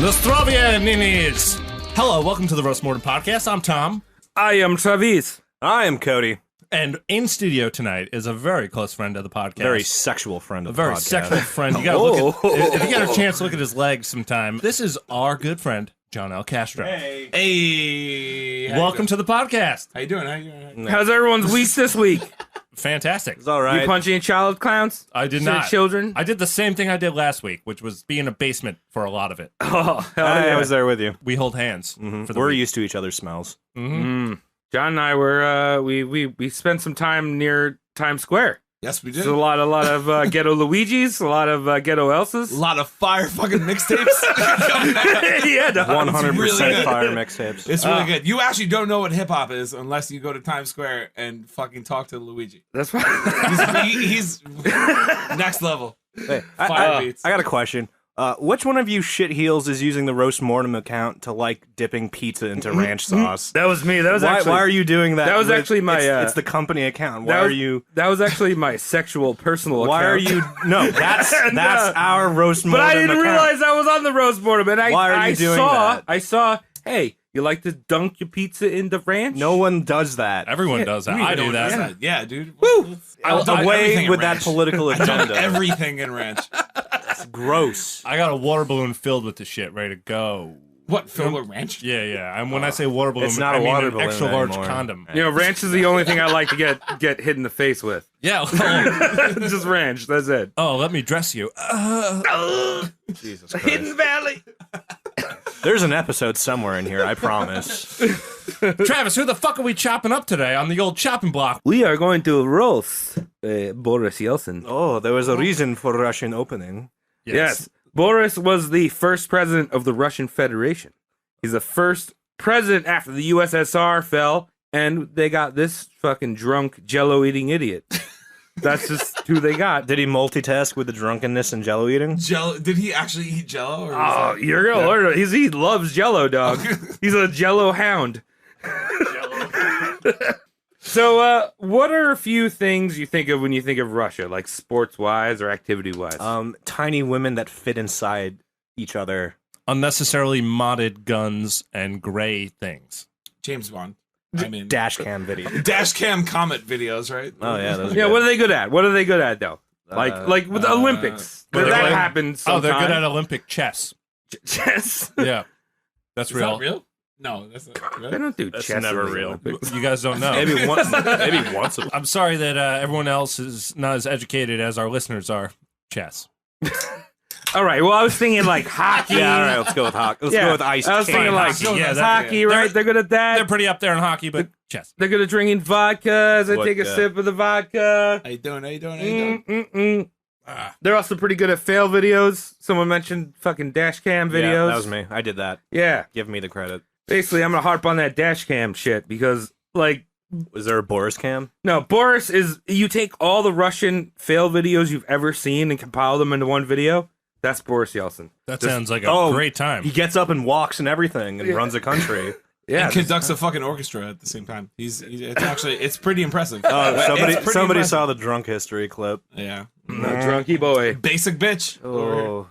Nostrovia Ninis! Hello, welcome to the Roast Mortem Podcast. I'm Tom. I am Travis. I am Cody. And in studio tonight is a very close friend of the podcast. Very sexual friend of the podcast. A very sexual friend. You gotta look at, if you get a chance to look at his legs sometime, this is our good friend, John L. Castro. Hey. Welcome to the podcast. How you doing? How you doing? How's everyone's week this week? Fantastic. It's all right. You punching child clowns? I did To not. Children? I did the same thing I did last week, which was be in a basement for a lot of it. Oh, hell I yeah. was there with you. We hold hands. For the We're week. used to each other's smells. John and I were we spent some time near Times Square. Yes, we There's did. a lot of ghetto Luigi's, a lot of ghetto Elsas. A lot of fire fucking mixtapes. Yeah, dog. 100% really good. fire mixtapes. It's really good. You actually don't know what hip hop is unless you go to Times Square and fucking talk to Luigi. That's right. He's next level. Hey, Fire beats. I got a question. Which one of you shitheels is using the Roast Mortem account to like dipping pizza into ranch sauce? That was me. That was Why, actually why are you doing that? that was actually my, It's the company account. Why that are was- you? That was actually my sexual personal Why are account. you? No, that's our Roast Mortem. But I didn't account. realize I was on the roast mortem, and Why are you doing that? I saw. Hey, you like to dunk your pizza in the ranch? No one does that. Everyone does that. You I know do what that. it is. Yeah, dude. Woo! I've done everything Away in with that ranch. political I've done agenda. everything in ranch. It's gross. I got a water balloon filled with the shit ready to go. What, filled with ranch? Yeah, yeah. And when I say water balloon, It's not I a mean water an balloon extra large anymore. condom. You know, ranch is the only thing I like to get hit in the face with. Yeah. well, Just ranch. That's it. oh, let me dress you. Jesus Christ. Valley. There's an episode somewhere in here, I promise. Travis, who the fuck are we chopping up today on the old chopping block? We are going to roast Boris Yeltsin. Oh, there was a reason for Russian opening. Yes. Boris was the first president of the Russian Federation. He's the first president after the USSR fell, and they got this fucking drunk Jello-eating idiot. That's just who they got. Did he multitask with the drunkenness and jello eating? Jello? Did he actually eat Jello? Or was Oh, that- you're gonna learn it. He loves Jello, dog. He's a Jello hound. So, what are a few things you think of when you think of Russia, like sports-wise or activity-wise? Tiny women that fit inside each other. Unnecessarily modded guns and gray things. James Bond. I mean, Dash cam video. dash cam comet videos, right? Oh, yeah. Those are Yeah, good. what are they good at? What are they good at, though? Like with the Olympics. they're that good- happens Oh, sometimes. they're good at Olympic chess. chess. Yeah. That's Is real. that real? No, that's not They real. don't do That's chess. never in the real. Olympics. You guys don't know. Maybe once. Maybe once. I'm sorry that everyone else is not as educated as our listeners are. Chess. All right. Well, I was thinking like hockey. Yeah, all right. Let's go with hockey. Let's go with ice. I was skate. thinking like hockey. Yeah, Yeah, that's hockey, good. right? They're good at that. They're pretty up there in hockey, but chess. They're good at drinking vodka as I take a Vodka. sip of the vodka. How you doing? How you doing? How you doing? Mm-mm-mm. They're also pretty good at fail videos. Someone mentioned fucking dash cam videos. Yeah, that was me. I did that. Yeah. Give me the credit. Basically, I'm gonna harp on that dash cam shit because, like, Was there a Boris cam? no, Boris is. You take all the Russian fail videos you've ever seen and compile them into one video. That's Boris Yeltsin. That Just- sounds like a oh, great time. He gets up and walks and everything and Yeah. runs a country. Yeah. And conducts a fucking orchestra at the same time. It's pretty impressive. Oh, It's somebody pretty somebody impressive. saw the drunk history clip. Yeah. No, drunky boy. Basic bitch. Oh,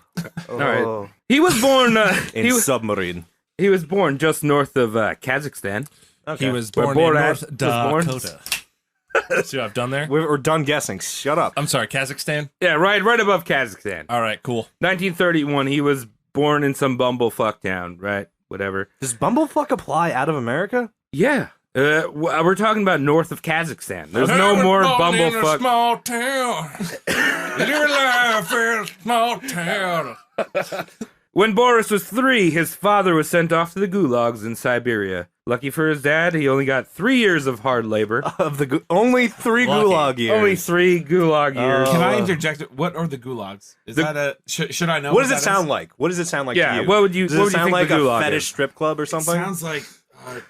right. He was born. in submarine. He was born just north of Kazakhstan. Okay. He was Where born in Borat North was born. Dakota. See what I've done there? We're done guessing. Shut up. I'm sorry, Kazakhstan? Yeah, right above Kazakhstan. All right, cool. 1931. He was born in some bumblefuck town. Right. Whatever. Does bumblefuck apply out of America? Yeah. We're talking about north of Kazakhstan. There's no more In a bumblefuck. small town. Your life is a small town. When Boris was 3, his father was sent off to the gulags in Siberia. Lucky for his dad, he only got 3 years of hard labor. Of the only 3 Lucky. gulag years. Only 3 gulag years. Can I interject? What are the gulags? Is that a? Should I know? What does that it sound is? like? What does it sound like Yeah, to you? what would you- Does what it would you sound think like the a gulag fetish is? strip club or something? Sounds like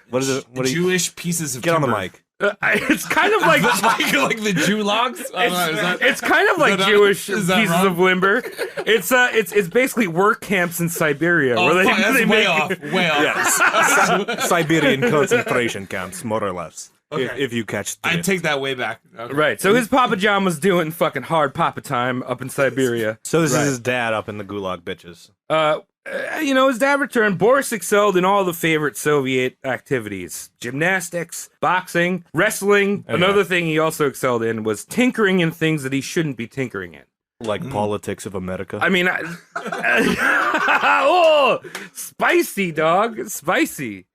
What is it? What do you, Jewish pieces of get on the timber. mic. It's kind of like like the Jew logs. I don't know, is that- it's kind of like that- Jewish is that pieces wrong? of limber. It's basically work camps in Siberia Oh, where fuck, that's they way make off. Way off. Yes. Siberian concentration camps, more or less. Okay. If you catch the I take that way back. Okay. Right. So his Papa John was doing fucking hard Papa time up in Siberia. So this Right. is his dad up in the gulag bitches. his dad returned. Boris excelled in all the favorite Soviet activities: gymnastics, boxing, wrestling. Oh, Another thing he also excelled in was tinkering in things that he shouldn't be tinkering in. Like politics of America. I mean, oh, spicy, dog. Spicy.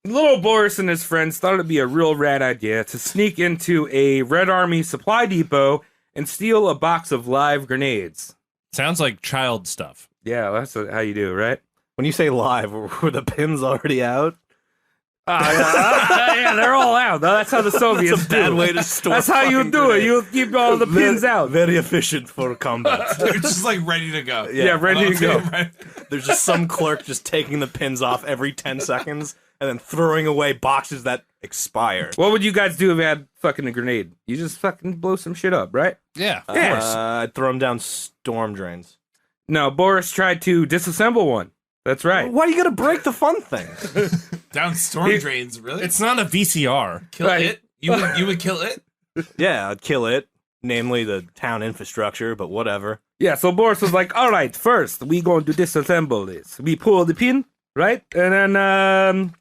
Little Boris and his friends thought it'd be a real rad idea to sneak into a Red Army supply depot and steal a box of live grenades. Sounds like child stuff. Yeah, that's how you do it, right? When you say live, were the pins already out? Yeah, they're all out. That's how the Soviets That's a bad do. way to store. That's how you fucking do it. grenades. You keep all the pins out. Very efficient for combat. They're just like ready to go. Yeah, ready to go. Right. There's just some clerk just taking the pins off every 10 seconds and then throwing away boxes that expire. What would you guys do if you had fucking a grenade? You just fucking blow some shit up, right? Yeah, of Yeah. course. I'd throw them down storm drains. No, Boris tried to disassemble one. That's right. Why do you gotta break the fun thing? Down storm drains, really? It's not a VCR. kill Right. it. You would kill it? Yeah, I'd kill it. Namely the town infrastructure, but whatever. Yeah, so Boris was like, all right, first, we going to disassemble this. We pull the pin, right? And then,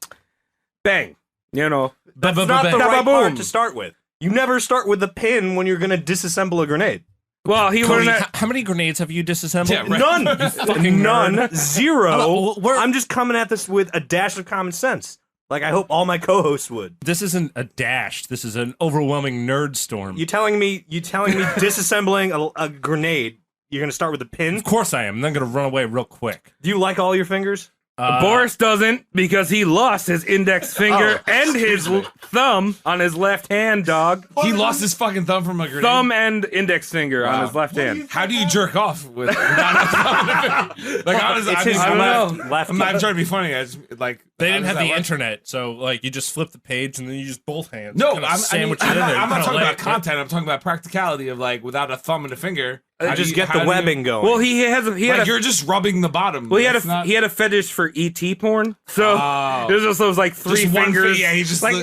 bang. You know. That's not the bang. right Ba-ba-boom. part to start with. You never start with the pin when you're gonna disassemble a grenade. Well, he Cody, learned that. how many grenades have you disassembled? Yeah, right. None. fucking None. nerd. Zero. Well, we're- I'm just coming at this with a dash of common sense. Like I hope all my co-hosts would. This isn't a dash. This is an overwhelming nerd storm. You telling me disassembling a grenade, you're gonna start with the pin? Of course I am. I'm not going to run away real quick. Do you like all your fingers? Boris doesn't because he lost his index finger Oh, and his thumb on his left hand, dog. He lost his fucking thumb from a grenade. Thumb and index finger on Wow. his left hand. How do you jerk off with without a thumb? Like honestly, It's his I don't know. left. I'm not trying to be funny. I just like They how didn't does have that the work? internet, so like you just flip the page and then you use both hands. No, kinda I'm, I mean, sandwich I'm it in not, there. I'm not Kinda talking lay about it- content. I'm talking about practicality of like without a thumb and a finger. how do Just you- get how the do you- webbing going. Well, he had Like a you're just rubbing the bottom. well, he had That's a not- he had a fetish for ET porn. So Oh. it was just those like three just one fingers. finger. Yeah, he just like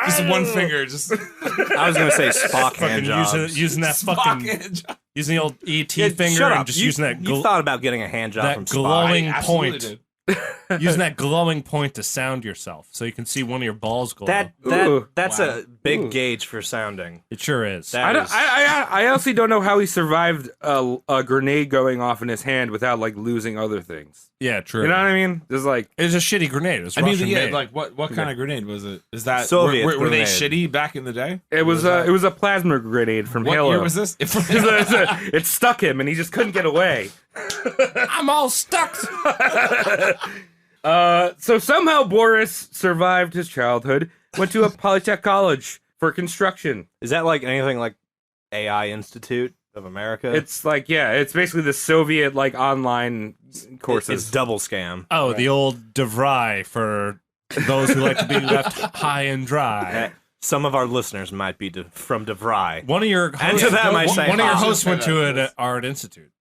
just one finger. Just I was gonna say Spock hand fucking jobs. using that fucking using the old ET Yeah, finger shut and up. just you, using that you thought about getting a hand job that from Spock. glowing absolutely point. did. using that glowing point to sound yourself, so you can see one of your balls glow. Ooh. That's Wow. a big Ooh. gauge for sounding. It sure is. That is- I honestly don't know how he survived a grenade going off in his hand without like losing other things. Yeah, true. You know what I mean? Just like It was a shitty grenade. It was I mean, Russian yeah, made. like what kind of grenade was it? Is that Soviet were they grenade. shitty back in the day? it was a plasma grenade from What Halo. year was this? It stuck him and he just couldn't get away. I'm all stuck. So somehow Boris survived his childhood, went to a Polytech college for construction. Is that like anything like AI Institute of America? It's like, yeah, it's basically the Soviet like online courses. It's double scam. Oh, the old DeVry for those who like to be left high and dry. Some of our listeners might be from DeVry. One of your And hosts, to them I one say, of your oh. hosts went to Say that. an art institute.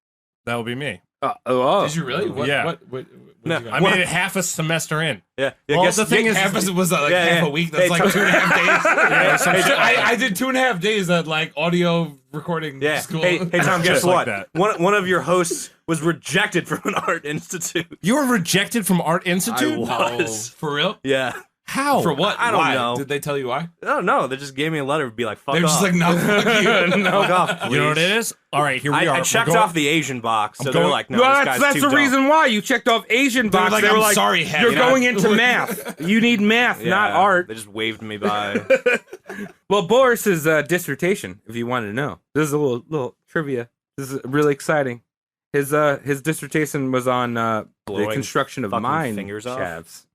That would be me. Oh. Did you really? What, Yeah. What No, you got? I made it half a semester in. Yeah. Well, guess, the thing is, half was that like Yeah, half yeah. a week? That's Hey, like 2.5 days. some shit like I did 2.5 days at like audio recording yeah. school. Hey, Tom, guess Just like what? that. One of your hosts was rejected from an art institute. You were rejected from art institute. I Oh, was. for real? Yeah. How? For what? I don't Why? know. Did they tell you why? Oh no, they just gave me a letter to be like, fuck They're off. just like, no, fuck you. fuck off, please. You know what it is? All right, here we are. I We're checked going- off the Asian box, so I'm they're going- like, no, Well, this guy's that's too the dumb. reason why you checked off Asian box. like, they were "I'm like, sorry, Head, you're you're not-" going into math. You need math, Yeah, not art. They just waved me by. Well, Boris's dissertation, if you wanted to know, this is a little trivia. This is really exciting. His dissertation was on the Blowing construction of fucking mine fingers off? shafts.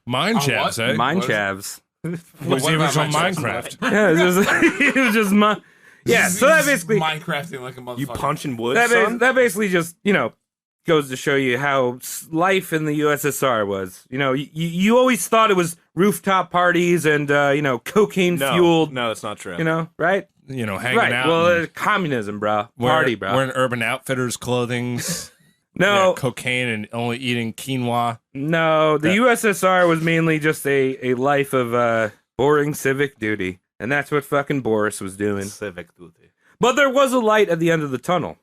Mine On chavs, what? eh? Mine What is it? shavs. was What the about original Minecraft? Minecraft. Yeah, it was just my. Yeah, so that basically Minecrafting like a motherfucker. You punching wood, that, son? that basically just goes to show you how life in the USSR was. You always thought it was rooftop parties and cocaine fueled. No, it's not true. Right? You know, hanging Right. out. Well, and communism, bro. Party, bro. Wearing Urban Outfitters clothings. No, cocaine and only eating quinoa. no. The USSR was mainly just a life of boring civic duty, and that's what fucking Boris was doing. Civic duty. But there was a light at the end of the tunnel.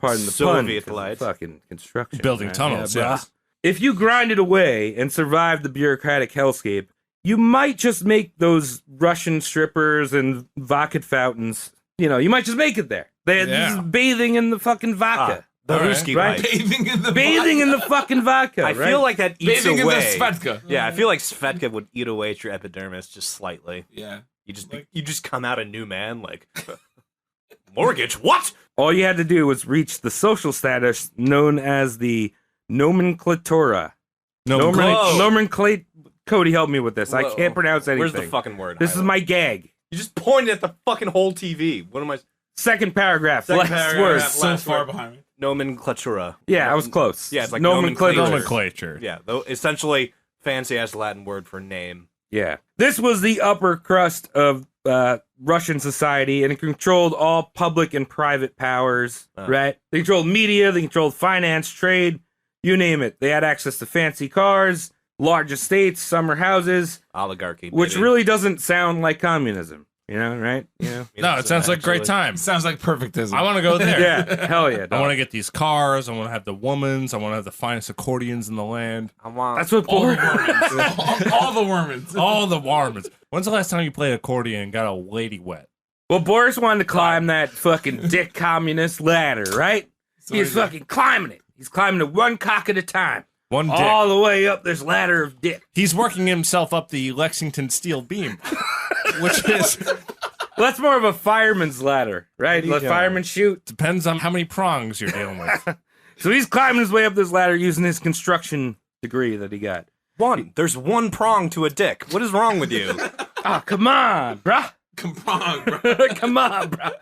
Pardon the pun. Soviet 'cause of light. Fucking construction. Building man. tunnels, Yeah, yes. if you grinded away and survived the bureaucratic hellscape, you might just make those Russian strippers and vodka fountains. You know, you might just make it there. They're just bathing in the fucking vodka. The All right. Ruski Right. pipe. Bathing in the fucking vodka. I feel like that eats Bathing in the away. Svetka. Yeah, I feel like Svetka would eat away at your epidermis just slightly. Yeah. You just come out a new man like mortgage. What? all you had to do was reach the social status known as the nomenclatura. Nomenclature. Cody, help me with this. I Whoa. can't pronounce anything. Where's the fucking word? This is my gag. You just pointed at the fucking whole TV. What am I? Second paragraph. Second last paragraph. word. So Last far word. behind me. Nomenclatura. Yeah, I was close. Yeah, it's like nomenclature. Nomenclature. Yeah, though essentially fancy ass Latin word for name. Yeah. This was the upper crust of Russian society, and it controlled all public and private powers, right? They controlled media, they controlled finance, trade, you name it. They had access to fancy cars, large estates, summer houses, Oligarchy. which baby. really doesn't sound like communism, you know, right? You know? No, it sounds like a great time. Sounds like perfectism. I want to go there. Yeah, hell yeah. I dog. want to get these cars. I want to have the womans. I want to have the finest accordions in the land. I want. That's what all the Boris. Wormans. all the Wormans. All the warmers. When's the last time you played accordion and got a lady wet? Well, Boris wanted to climb that fucking dick communist ladder, right? So He's he's like- fucking climbing it. He's climbing it one cock at a time. One dick. All the way up this ladder of dick. He's working himself up the Lexington steel beam, which is Well, that's more of a fireman's ladder, right? Let firemen shoot. depends on how many prongs you're dealing with. So he's climbing his way up this ladder using his construction degree that he got. one. There's one prong to a dick. What is wrong with you? Oh, come on, bruh. Come on, bro. Come on, bruh.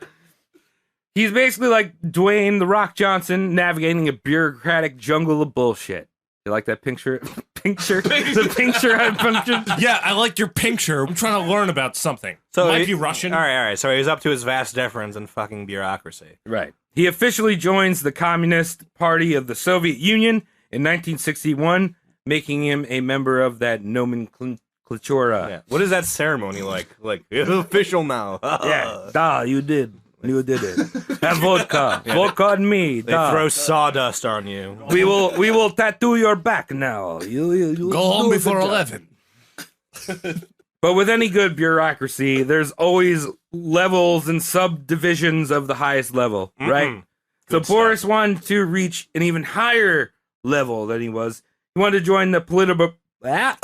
He's basically like Dwayne The Rock Johnson navigating a bureaucratic jungle of bullshit. You like that picture? The picture I punctured? Yeah, I like your picture. I'm trying to learn about something. So Might he- be Russian. All right. So he was up to his vast deference and fucking bureaucracy. Right. He officially joins the Communist Party of the Soviet Union in 1961, making him a member of that nomenclatura. Yeah. What is that ceremony like? Like it's official now. Yeah. Da, you did. You did it. Have vodka. Vodka and me. They Da. throw sawdust on you. We will tattoo your back now. You Go home do the before job. 11. But with any good bureaucracy, there's always levels and subdivisions of the highest level, right? So Boris wanted to reach an even higher level than he was. He wanted to join the political. I'm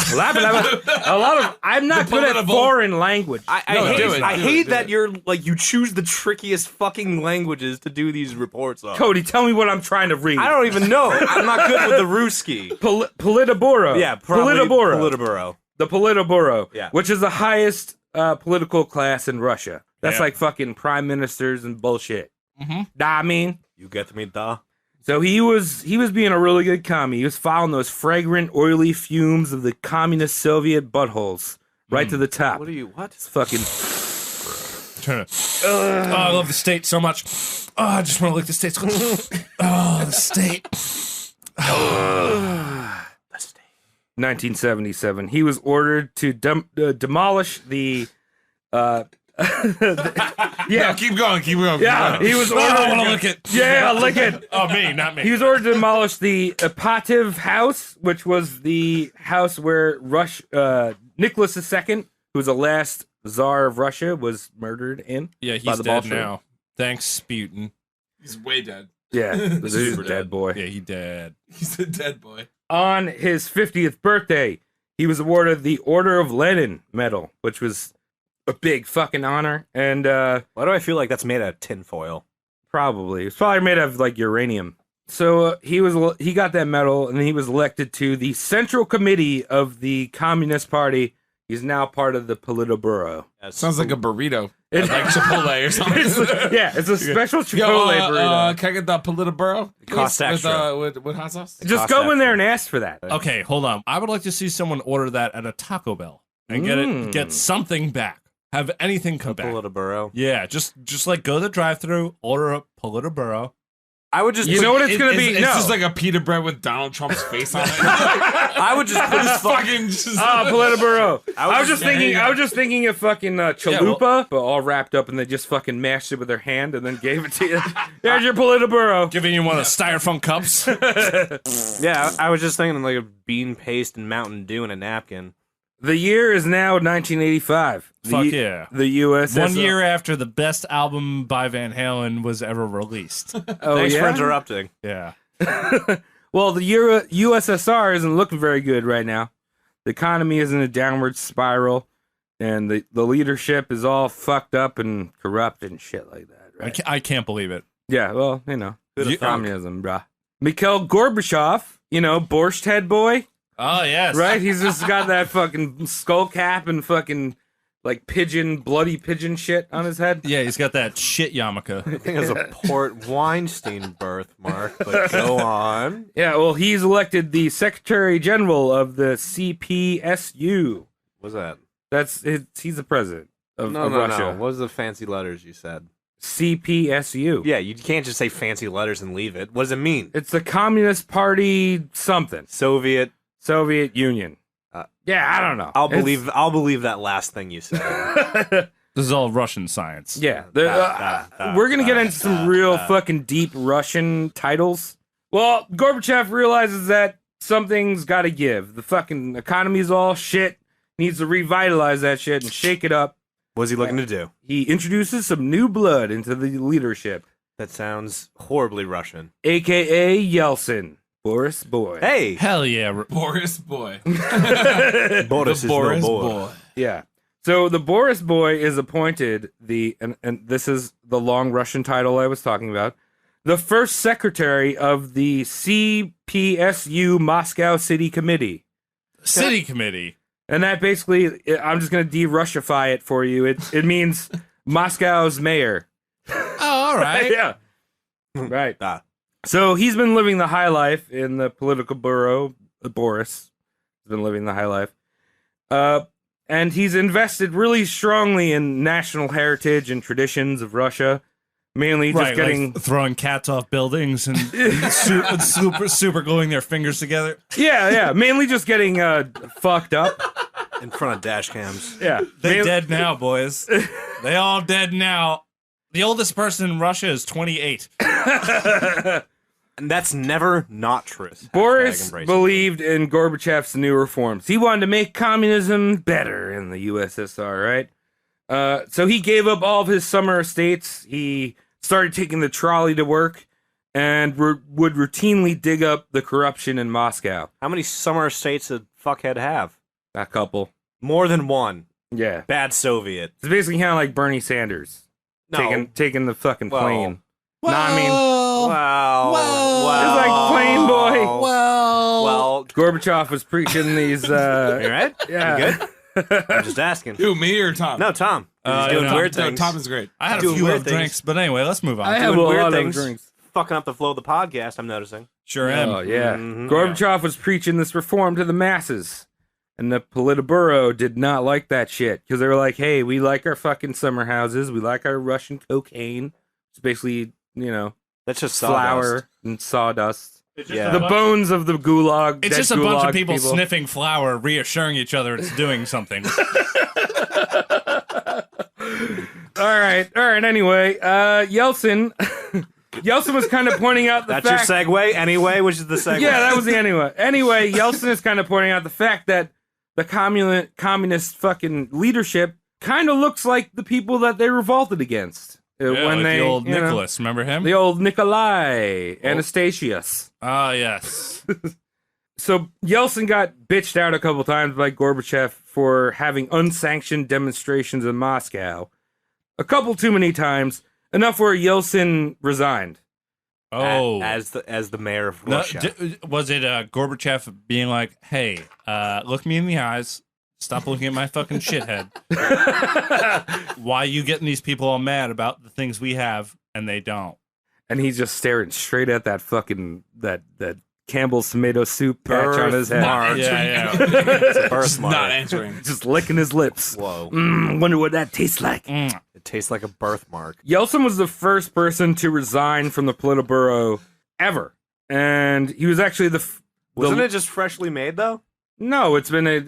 not good at political- foreign language. I hate that you're like you choose the trickiest fucking languages to do these reports on. Cody, tell me what I'm trying to read. I don't even know. I'm not good with the Ruski. Politburo. Yeah, probably Politburo. Politburo. The Politburo, Yeah. which is the highest political class in Russia. That's Yeah. like fucking prime ministers and bullshit. Mhm. I mean, You get me, da? so he was being a really good commie. He was following those fragrant, oily fumes of the communist Soviet buttholes right to the top. What are you? What? It's fucking. Trying to. Oh, I love the state so much. Oh, I just want to lick the state's. Oh, the state. 1977. He was ordered to demolish the. Yeah, Yeah, keep going. Keep going. yeah. He was Oh, I want to ordered. lick it. Yeah, lick it. Oh, me, not me. He was ordered to demolish the Apativ house, which was the house where Nicholas II, who was the last Tsar of Russia, was murdered in. Yeah, by he's the dead Bolsheviks. now. Thanks, Sputin. He's way dead. Yeah, this is Super a dead dead. boy. Yeah, he dead. He's a dead boy. On his 50th birthday, he was awarded the Order of Lenin medal, which was a big fucking honor. And Why do I feel like that's made out of tinfoil? probably it's probably made of like uranium. So he got that medal, and he was elected to the Central Committee of the Communist Party. He's now part of the Politburo. Sounds like a burrito. It- Like Chipotle or something. It's a special Chipotle Yo, burrito. can I get the Politburo? costs with, extra. with hot sauce? Just cost go in extra. there and ask for that. Okay, hold on. I would like to see someone order that at a Taco Bell and get something back. Have anything come back. Politburo. Yeah, just like go to the drive-thru, order a Politburo, I would just. You know what it's gonna be? It's No. just like a pita bread with Donald Trump's face on it. I would just put his It's fucking just. Politburo. I I was was just thinking. I was just thinking of fucking chalupa, but all wrapped up, and they just fucking mashed it with their hand and then gave it to you. There's your Politburo. Giving you one of the styrofoam cups. Yeah, I was just thinking like a bean paste and Mountain Dew in a napkin. The year is now 1985. Fuck yeah. The USSR. 1 year after the best album by Van Halen was ever released. Oh, Thanks yeah? for interrupting. Yeah. Well, the USSR isn't looking very good right now. The economy is in a downward spiral, and the leadership is all fucked up and corrupt and shit like that. Right? I can't believe it. Yeah, well, you know, Who'da thunk? communism, bruh. Mikhail Gorbachev, you know, Borscht Head Boy, Oh, yes. right? He's just got that fucking skull cap and fucking like bloody pigeon shit on his head. Yeah, he's got that shit yarmulke. I think it was a Port Weinstein birthmark, but go on. Yeah, well, he's elected the Secretary General of the CPSU. What's that? He's the president of No. Russia. What was the fancy letters you said? CPSU. Yeah, you can't just say fancy letters and leave it. What does it mean? It's the Communist Party something. Soviet. Soviet Union. Yeah, I don't know. I'll believe that last thing you said. This is all Russian science. Yeah. We're going to get into some real fucking deep Russian titles. Well, Gorbachev realizes that something's got to give. The fucking economy's all shit. Needs to revitalize that shit and shake it up. What's he looking to do? He introduces some new blood into the leadership, That sounds horribly Russian. a.k.a. Yeltsin. Boris Boy. Hey, Hell yeah. Boris Boy. Boris is Boris no boy. Boy. Yeah. So the Boris Boy is appointed and this is the long Russian title I was talking about, the first secretary of the CPSU Moscow City Committee. City committee. And that basically, I'm just going to de-Russify it for you. It means Moscow's mayor. Oh, all right. Yeah. Right. Ah. So he's been living the high life in the political bureau. Boris has been living the high life. And he's invested really strongly in national heritage and traditions of Russia. Mainly just Right, getting... like throwing cats off buildings and super gluing their fingers together. Yeah. Mainly just getting fucked up. In front of dash cams. Yeah. They dead now, boys. They all dead now. The oldest person in Russia is 28. And that's never not true. Boris Hashtag embrace it. believed in Gorbachev's new reforms. He wanted to make communism better in the USSR, right? So he gave up all of his summer estates. He started taking the trolley to work and would routinely dig up the corruption in Moscow. How many summer estates did fuckhead have? A couple. More than one. Yeah. Bad Soviet. It's basically kind of like Bernie Sanders. No. Taking the fucking Well, plane. No, I mean, Wow. Well, it's like Plane Boy. Well, Gorbachev was preaching these, you right? yeah. You good? I'm just asking. Who, me or Tom? No, Tom. He's doing no, weird No, things. Tom is great. I had a Doing few weird of things. drinks, but anyway, let's move on. I have a Doing weird lot of things. drinks. Fucking up the flow of the podcast, I'm noticing. Sure am. Oh, yeah. Mhm. Gorbachev was preaching this reform to the masses. And the Politburo did not like that shit. Because they were like, hey, we like our fucking summer houses. We like our Russian cocaine. It's basically, you know, That's just flour sawdust. and sawdust. Yeah. The bones of the gulag. It's dead just a bunch gulag of people sniffing flour, reassuring each other it's doing something. All right. Anyway, Yeltsin. Yeltsin was kind of pointing out the That's fact. your segue, anyway, which is the segue. Yeah, that was the anyway. Anyway, Yeltsin is kind of pointing out the fact that the communist fucking leadership kind of looks like the people that they revolted against Yeah, when like they the old you know, Nicholas, remember him? the old Nikolai Anastasius. Ah, yes. So Yeltsin got bitched out a couple times by Gorbachev for having unsanctioned demonstrations in Moscow. A couple too many times, enough where Yeltsin resigned. Oh. As the mayor of No, Russia. was it Gorbachev being like, hey, look me in the eyes. Stop looking at my fucking shithead. Why are you getting these people all mad about the things we have and they don't? And he's just staring straight at that fucking that Campbell's tomato soup patch on his head. Not Yeah, answering. yeah. It's a Just birthmark. not answering. Just licking his lips. Whoa. Wonder what that tastes like. It tastes like a birthmark. Yeltsin was the first person to resign from the Politburo ever. And he was actually Wasn't it just freshly made though? No, it's been there.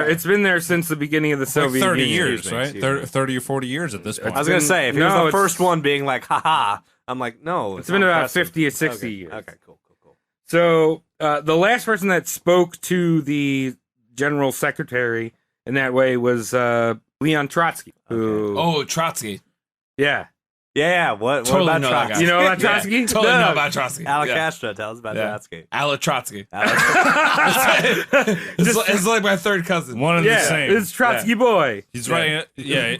okay. It's been there since the beginning of the Like Soviet 30 Union. years, Excuse me, right? excuse me. 30 or 40 years at this point. I was gonna say if he was No, the it's- first one being like, haha, I'm like, no. It's been about impressive. 50 or 60 Okay. years. Okay, cool. So the last person that spoke to the general secretary in that way was Leon Trotsky. Who, Oh, Trotsky. yeah. Yeah, what Totally about know that Trotsky? guy. You know about Trotsky? Totally No. know about Trotsky. Alec Yeah. Castro, tell us about Yeah. Trotsky. Alec Trotsky. Alec- It's like my third cousin. One and the Yeah, same. it's Trotsky boy. He's writing. Yeah.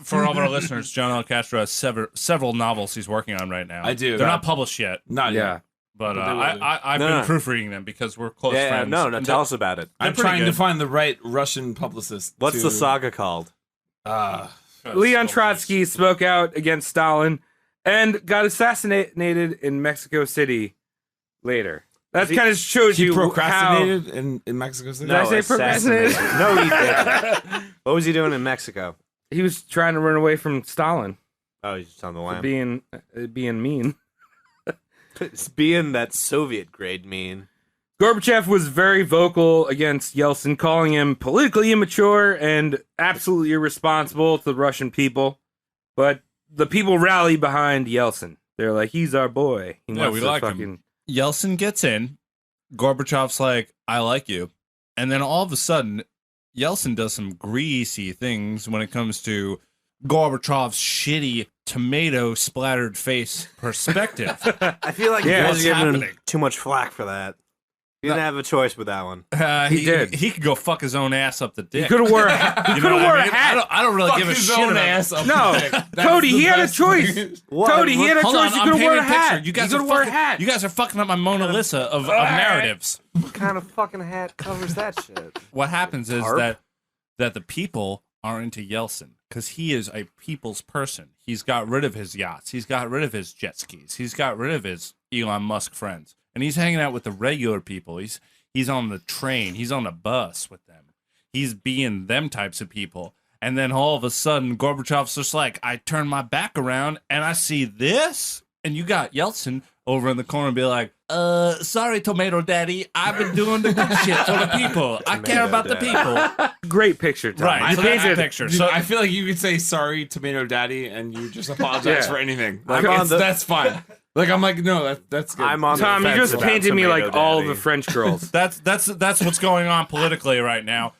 For all of our listeners, John L. Castro has several novels he's working on right now. I do. They're not published yet, Not Yeah. yet. but But they will be. I've No, been no. proofreading them because we're close yeah, friends. no, And tell us about it. I'm pretty trying to good. find the right Russian publicist. What's to, the saga called? Leon Trotsky spoke out against Stalin and got assassinated in Mexico City later. That kind of shows He you procrastinated in Mexico City. Did I say assassinated. procrastinated? No, he didn't. What was he doing in Mexico? how he was trying to run away from Stalin Oh, he's just on the for lam. being mean. It's being that Soviet grade mean. Gorbachev was very vocal against Yeltsin, calling him politically immature and absolutely irresponsible to the Russian people. But the people rally behind Yeltsin. They're like, he's our boy. He Yeah, wants we to like fucking... him. Yeltsin gets in. Gorbachev's like, I like you. And then all of a sudden, Yeltsin does some greasy things when it comes to Gorbachev's shitty tomato splattered face perspective. I feel like Yeah, you guys what's are giving him happening? too much flack for that. You didn't have a choice with that one. He did. He could go fuck his own ass up the dick. He could have wore a hat. He You could know have what wore I a mean? hat. I don't really Fuck give a his shit own about ass up No. the dick. That's Cody, the he had a best choice. thing. Cody, he had a Hold choice. on, He I'm could have painting worn a a hat. picture. You guys he are could have worn a fucking, hat. you guys are fucking up my Mona Lisa of narratives. What kind of fucking hat covers that shit? What happens is Tarp? that the people are into Yeltsin because he is a people's person. He's got rid of his yachts. He's got rid of his jet skis. He's got rid of his Elon Musk friends, and he's hanging out with the regular people. He's on the train. He's on the bus with them. He's being them types of people. And then all of a sudden, Gorbachev's just like, I turn my back around and I see this. And you got Yeltsin over in the corner and be like, sorry, Tomato Daddy. I've been doing the good shit for the people. I care about the people. Great picture, Tom. Right. You So that's painted the picture. Dude, So I feel like you could say sorry, Tomato Daddy, and you just apologize Yeah. for anything. I'm Like, on the- that's fine. Like I'm like, no, that's good. I'm on the Tom, you fence just about painted me Tomato like all Daddy. the French girls. that's what's going on politically right now.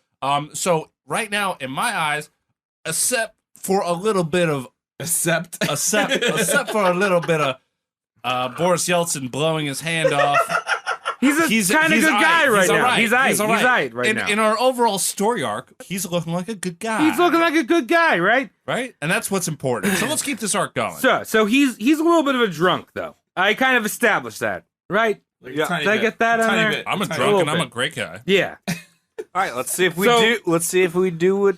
So right now, in my eyes, except for a little bit of Except except for a little bit of Boris Yeltsin blowing his hand off. He's a kind of good guy right now. He's aight right now. In our overall story arc, he's looking like a good guy. He's looking like a good guy, right? right, and that's what's important. So let's keep this arc going. So he's a little bit of a drunk though. I kind of established that, right? Like, Yeah. tiny Did I bit. get that on Tiny there? bit. I'm a Tiny drunk little and I'm a bit. great guy. Yeah. All right, let's see if we So- do. Let's see if we do what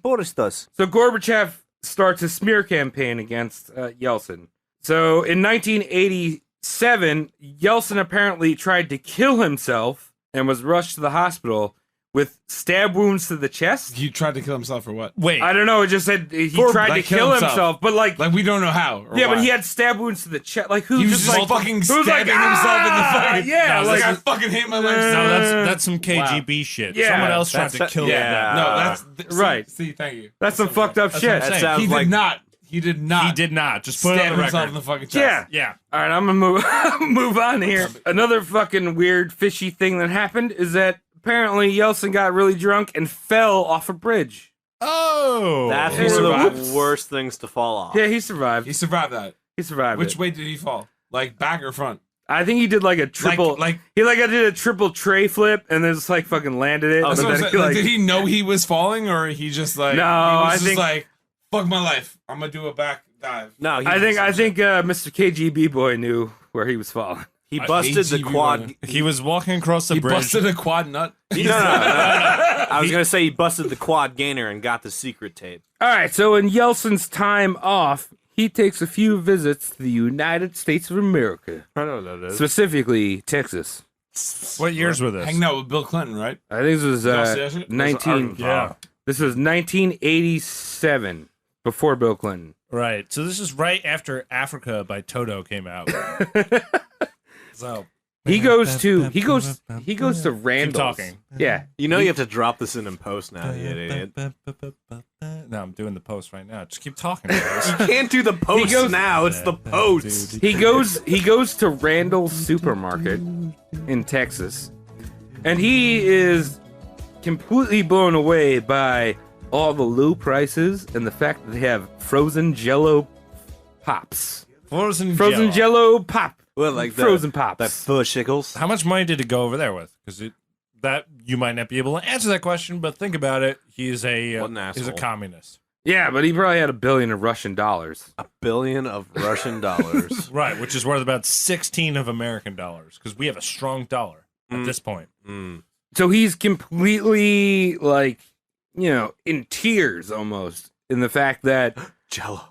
Boris does. So Gorbachev starts a smear campaign against Yeltsin. So in 1987, Yeltsin apparently tried to kill himself and was rushed to the hospital with stab wounds to the chest. He tried to kill himself or what? Wait, I don't know. It just said he For- tried like, to kill kill himself, but like we don't know how. Or yeah, why. but he had stab wounds to the chest. Like who He was just like fucking who's like, stabbing himself in the "Ah!" fucking. Yeah, No, like like I fucking hate my life. no, Uh, that's some KGB shit. yeah, Someone else tried to that's- kill yeah. him. No, that's Right. See, thank you. that's some fucked up That's what I'm shit. saying. That sounds He like did not. He did not. He did not. Just put it stab on the himself in record. the fucking chest. Yeah. Yeah. All right, I'm gonna move on here. Another fucking weird, fishy thing that happened is that apparently Yeltsin got really drunk and fell off a bridge. Oh, That's He one of survived. the worst things to fall off. Yeah, he survived. He survived that. He survived. Which it. way did he fall? Like back or front? I think he did like a triple. like he did a triple tray flip and then just like fucking landed it. that's but what I'm then saying. he, Like, did he know he was falling, or he just like No, he was I just think- like fuck my life. I'm gonna do a back dive. No, he, I think Mr. KGB boy knew where he was falling. he busted the AGB quad. runner. he was walking across the He bridge. busted a quad nut. No, no. I was gonna say he busted the quad gainer and got the secret tape. All right, so in Yeltsin's time off, he takes a few visits to the United States of America, I don't know what that is. specifically Texas. What years were this? Hanging out with Bill Clinton, right? I think this was Y'all see that shit? 19. Yeah. This was 1987, before Bill Clinton. Right. So this is right after Africa by Toto came out. So He goes to Randall's. talking. Yeah. You know you have to drop this in post now, you idiot. No, I'm doing the post right now. Just keep talking, guys. You can't do the post goes- now. It's the post. He goes to Randall's supermarket in Texas, and he is completely blown away by all the low prices and the fact that they have frozen Jello pops, Frozen frozen Jello. Jello pop, Well, like frozen pops. That bushicles. How much money did it go over there with? Because that you might not be able to answer that question, but think about it. He's a What an he's a asshole. communist. Yeah, but he probably had $1 billion of Russian dollars. $1 billion of Russian dollars. Right, which is worth about 16 of American dollars because we have a strong dollar at this point. Mm. So he's completely in tears almost in the fact that. Jello.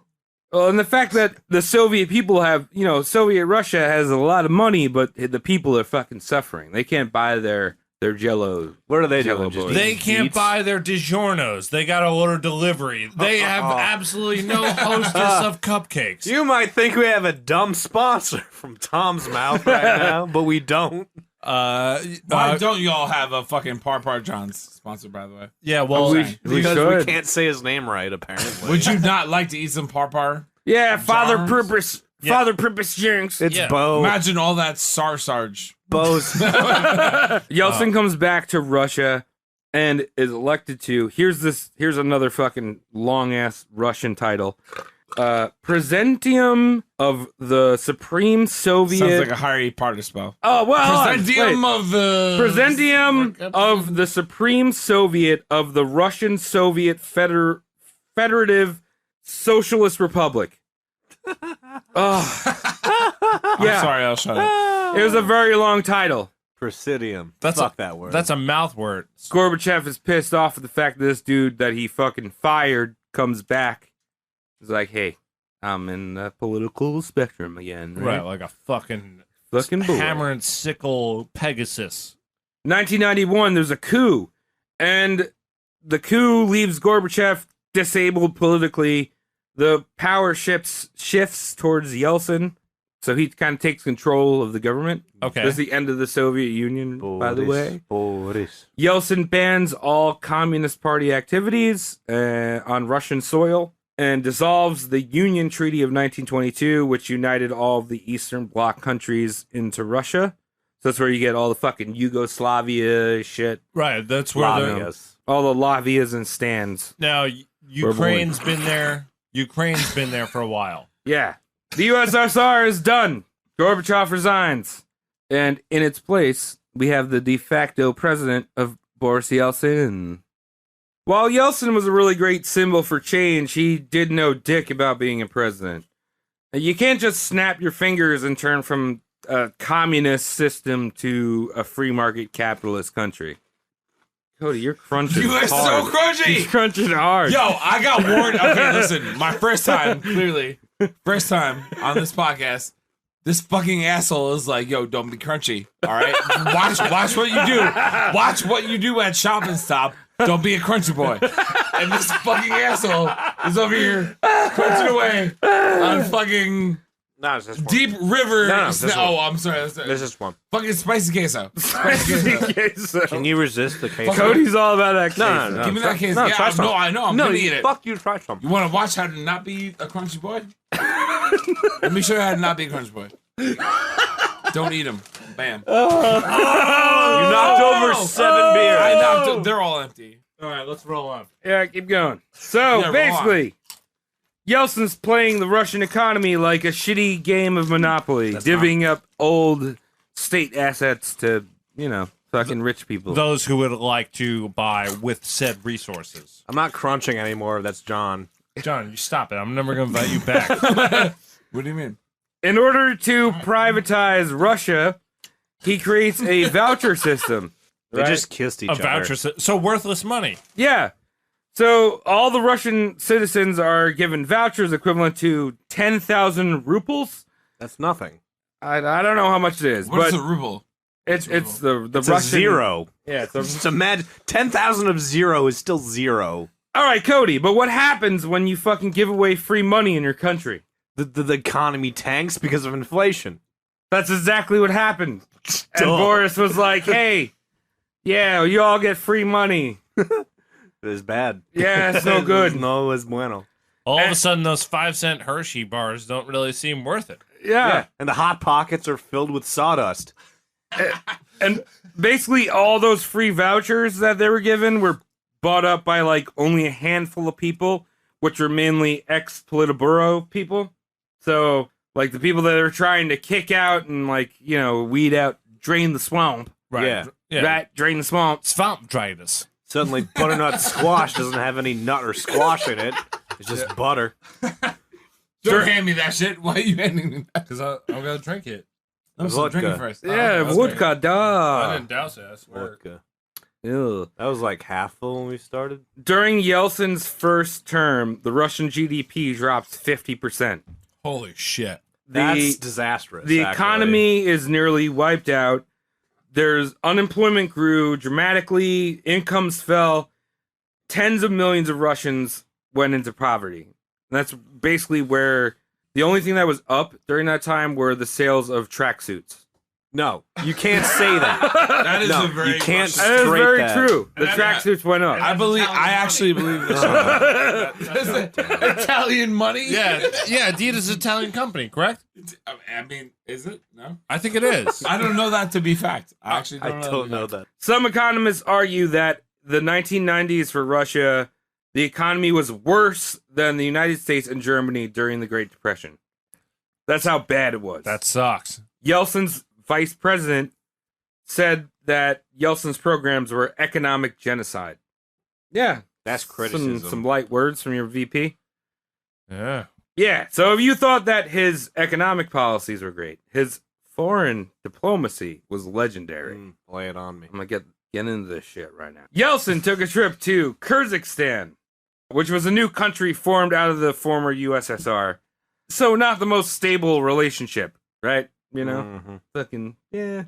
Well, and the fact that the Soviet people have, Soviet Russia has a lot of money, but the people are fucking suffering. They can't buy their Jello. What are they Jello doing? Just boys. They eating can't beets? buy their DiGiorno's. They got to order delivery. They have absolutely no hostess of cupcakes. You might think we have a dumb sponsor from Tom's mouth right now, but we don't. Why don't y'all have a fucking Par John's sponsored, by the way? Yeah, well, we Because should. we can't say his name right, apparently. Would you not like to eat some Par? Yeah, Father John's? Purpose. Yeah. Father Purpose Jinx. It's Yeah. Bo. Imagine all that Sarge. Bo's. Yeltsin comes back to Russia and is elected to. Here's another fucking long ass Russian title. Presentium of the Supreme Soviet. Sounds like a Harry Potter spell. Oh well, Presentium wait. of the Presentium of the Supreme Soviet of the Russian Soviet Federative Socialist Republic. Oh, I'm yeah. sorry, I'll shut up. It was a very long title. Presidium. That's Fuck that word. That's a mouth word. Gorbachev is pissed off at the fact that this dude that he fucking fired comes back. He's like, hey, I'm in the political spectrum again. Right, like a fucking Fucking boy. hammer and sickle Pegasus. 1991, there's a coup, and the coup leaves Gorbachev disabled politically. The power shifts towards Yeltsin, so he kind of takes control of the government. Okay. This is the end of the Soviet Union, by the way. Boris. Yeltsin bans all Communist Party activities on Russian soil and dissolves the Union Treaty of 1922, which united all of the Eastern Bloc countries into Russia. So that's where you get all the fucking Yugoslavia shit, Right, that's where the Yes. all the Lavias and Stans. now Ukraine's been there. Ukraine's been there for a while. Yeah. The USSR is done. Gorbachev resigns. And in its place, we have the de facto president of Boris Yeltsin. While Yeltsin was a really great symbol for change, he did no dick about being a president. You can't just snap your fingers and turn from a communist system to a free market capitalist country. Cody, you're crunching You are so hard. crunchy. He's crunching hard. Yo, I got warned. Okay, listen, my first time on this podcast. This fucking asshole is like, yo, don't be crunchy. All right, watch what you do. Watch what you do at Shop and Stop. Don't be a crunchy boy. And this fucking asshole is over here crunching away on fucking No, it's just one. Deep River. No, this one. Oh, I'm sorry. This is one. Fucking spicy queso. Spicy queso. Can you resist the case? Cody's all about that. No, no. Give me that case. No, Yeah, try some. no, I know. I'm no, gonna eat it. Fuck you, try some. You want to watch how to not be a crunchy boy? Let me show you how to not be a crunchy boy. Don't eat them. Bam. You knocked over 7 beers. I knocked. They're all empty. All right, let's roll on. Yeah, keep going. So Yeah, basically, Yeltsin's playing the Russian economy like a shitty game of Monopoly, divvying up old state assets to, fucking rich people. Those who would like to buy with said resources. I'm not crunching anymore. That's John. John, you stop it. I'm never going to invite you back. What do you mean? In order to privatize Russia, he creates a voucher system. They Right? just kissed each A other. voucher. So worthless money. Yeah. So all the Russian citizens are given vouchers equivalent to 10,000 rubles. That's nothing. I don't know how much it is, What is but a ruble? it's the It's Russian a zero. Yeah. Just imagine 10,000 of zero is still zero. All right, Cody. But what happens when you fucking give away free money in your country? The economy tanks because of inflation. That's exactly what happened. And Duh. Boris was like, "Hey, yeah, you all get free money. It is bad. Yeah, it's no good. No es bueno. All of a sudden, those 5-cent Hershey bars don't really seem worth it. Yeah." And the hot pockets are filled with sawdust. And basically all those free vouchers that they were given were bought up by like only a handful of people, which were mainly ex-Politburo people. So like the people that are trying to kick out and like, you know, weed out, drain the swamp. Yeah. Right, drain the swamp. Swamp dryness. Suddenly, butternut squash doesn't have any nut or squash in it. It's just butter. Don't hand me that shit. Why are you handing me that? Because I'm going to drink it. I'm still Vodka. drinking first. Yeah, okay. vodka, I duh. didn't douse it, I swear. Vodka. Ew. That was like half full when we started. During Yeltsin's first term, the Russian GDP dropped 50%. Holy shit. That's disastrous. The actually. economy is nearly wiped out. There's unemployment grew dramatically. Incomes fell. Tens of millions of Russians went into poverty. And that's basically where the only thing that was up during that time were the sales of tracksuits. No, you can't say that. That is No, a very you can't Russian- That is Straight very that. true. The And tracksuits went up. I actually believe this. Italian money? Yeah, Adidas is an Italian company, correct? I mean, is it? No. I think it is. I don't know that to be fact. I actually I don't know. don't know that. Some economists argue that the 1990s for Russia, the economy was worse than the United States and Germany during the Great Depression. That's how bad it was. That sucks. Yeltsin's vice president said that Yeltsin's programs were economic genocide. Yeah. That's criticism. Some light words from your VP. Yeah. Yeah. So if you thought that his economic policies were great, his foreign diplomacy was legendary. Lay it on me. I'm gonna get into this shit right now. Yeltsin took a trip to Kyrgyzstan, which was a new country formed out of the former USSR. So not the most stable relationship, right? You know, Mhm. fucking yeah.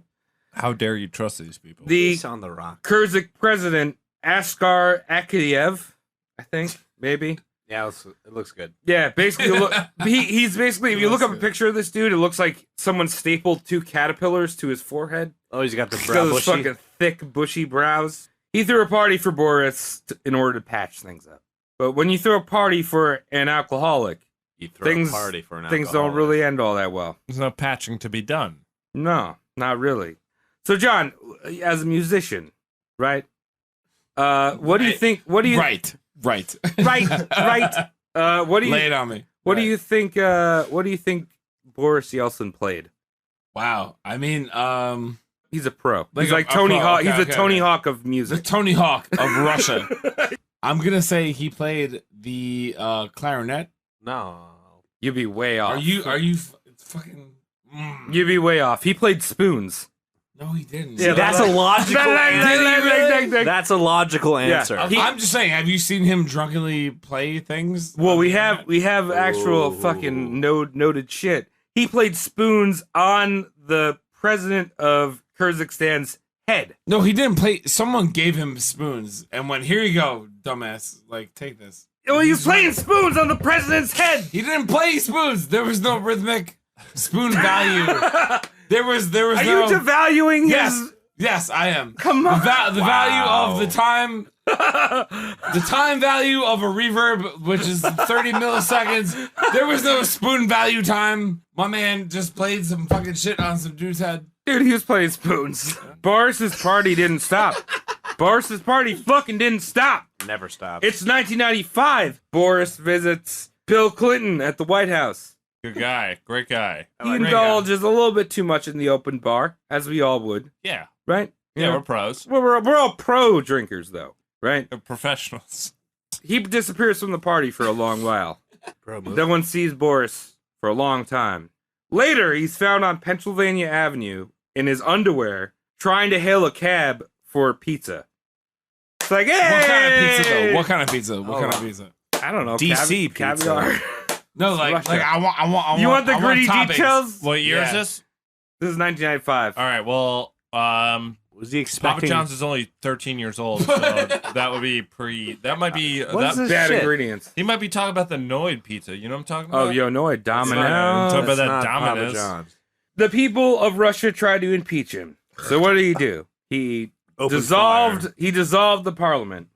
How dare you trust these people? The Peace on the rock. Kyrgyz president Askar Akayev, I think maybe. Yeah, it looks good. Yeah, basically, he's basically. If you look up a picture of this dude, it looks like someone stapled two caterpillars to his forehead. Oh, he's got the He's brow got those bushy. fucking thick, bushy brows. He threw a party for Boris in order to patch things up. But when you throw a party for an alcoholic, You throw things- a party for an things don't alcoholic. really end all that well. There's no patching to be done. No, not really. So, John, as a musician, right? What do you think? What do you Right. right? What do you Lay it on me. What do Right. you think? What do you think Boris Yeltsin played? Wow. I mean, He's a pro. Like He's a- like a Tony pro. Hawk. Okay, He's the okay, Tony okay. Hawk of the music. Tony Hawk of Russia. I'm gonna say he played the clarinet. No. You'd be way off. Are you? It's fucking. You'd be way off. He played spoons. No, he didn't. Yeah, That's a logical answer. That's a logical answer. He- I'm just saying. Have you seen him drunkenly play things? Well, we have actual fucking noted shit. He played spoons on the president of Kyrgyzstan's head. No, he didn't play. Someone gave him spoons and went, "Here you go, dumbass. Like, take this." Well, he was playing spoons on the president's head. He didn't play spoons. There was no rhythmic spoon value. There was Are no. you devaluing Yes, his? yes, I am. Come on. The value of the time, the time value of a reverb, which is 30 milliseconds. There was no spoon value time. My man just played some fucking shit on some dude's head. Dude, he was playing spoons. Boris's party didn't stop. Boris's party fucking didn't stop. Never stops. It's 1995. Boris visits Bill Clinton at the White House. Good guy. Great guy. He like indulges a little bit too much in the open bar, as we all would, Yeah. right? You Yeah, know? we're pros. we're all pro drinkers, though, right? We're professionals. He disappears from the party for a long while. Bro, move. No one sees Boris for a long time. Later, he's found on Pennsylvania Avenue in his underwear trying to hail a cab for pizza. It's like, hey, What kind of pizza though? What kind of pizza? What Oh, kind of wow. pizza? I don't know. DC pizza. caviar. No, like Russia. I want. You want the I gritty toppings. details? What year is Yeah. this? This is 1995. All right. Well, Was he Papa expecting? John's is only 13 years old, so that would be pre. That might be. What is That, this Bad shit? ingredients. he might be talking about the Noid pizza. You know what I'm talking Oh, about? yo, no, Talk Domino. about That's that not Papa Domino's. John's. The people of Russia tried to impeach him. So what did he do? He Open dissolved. fire. He dissolved the parliament,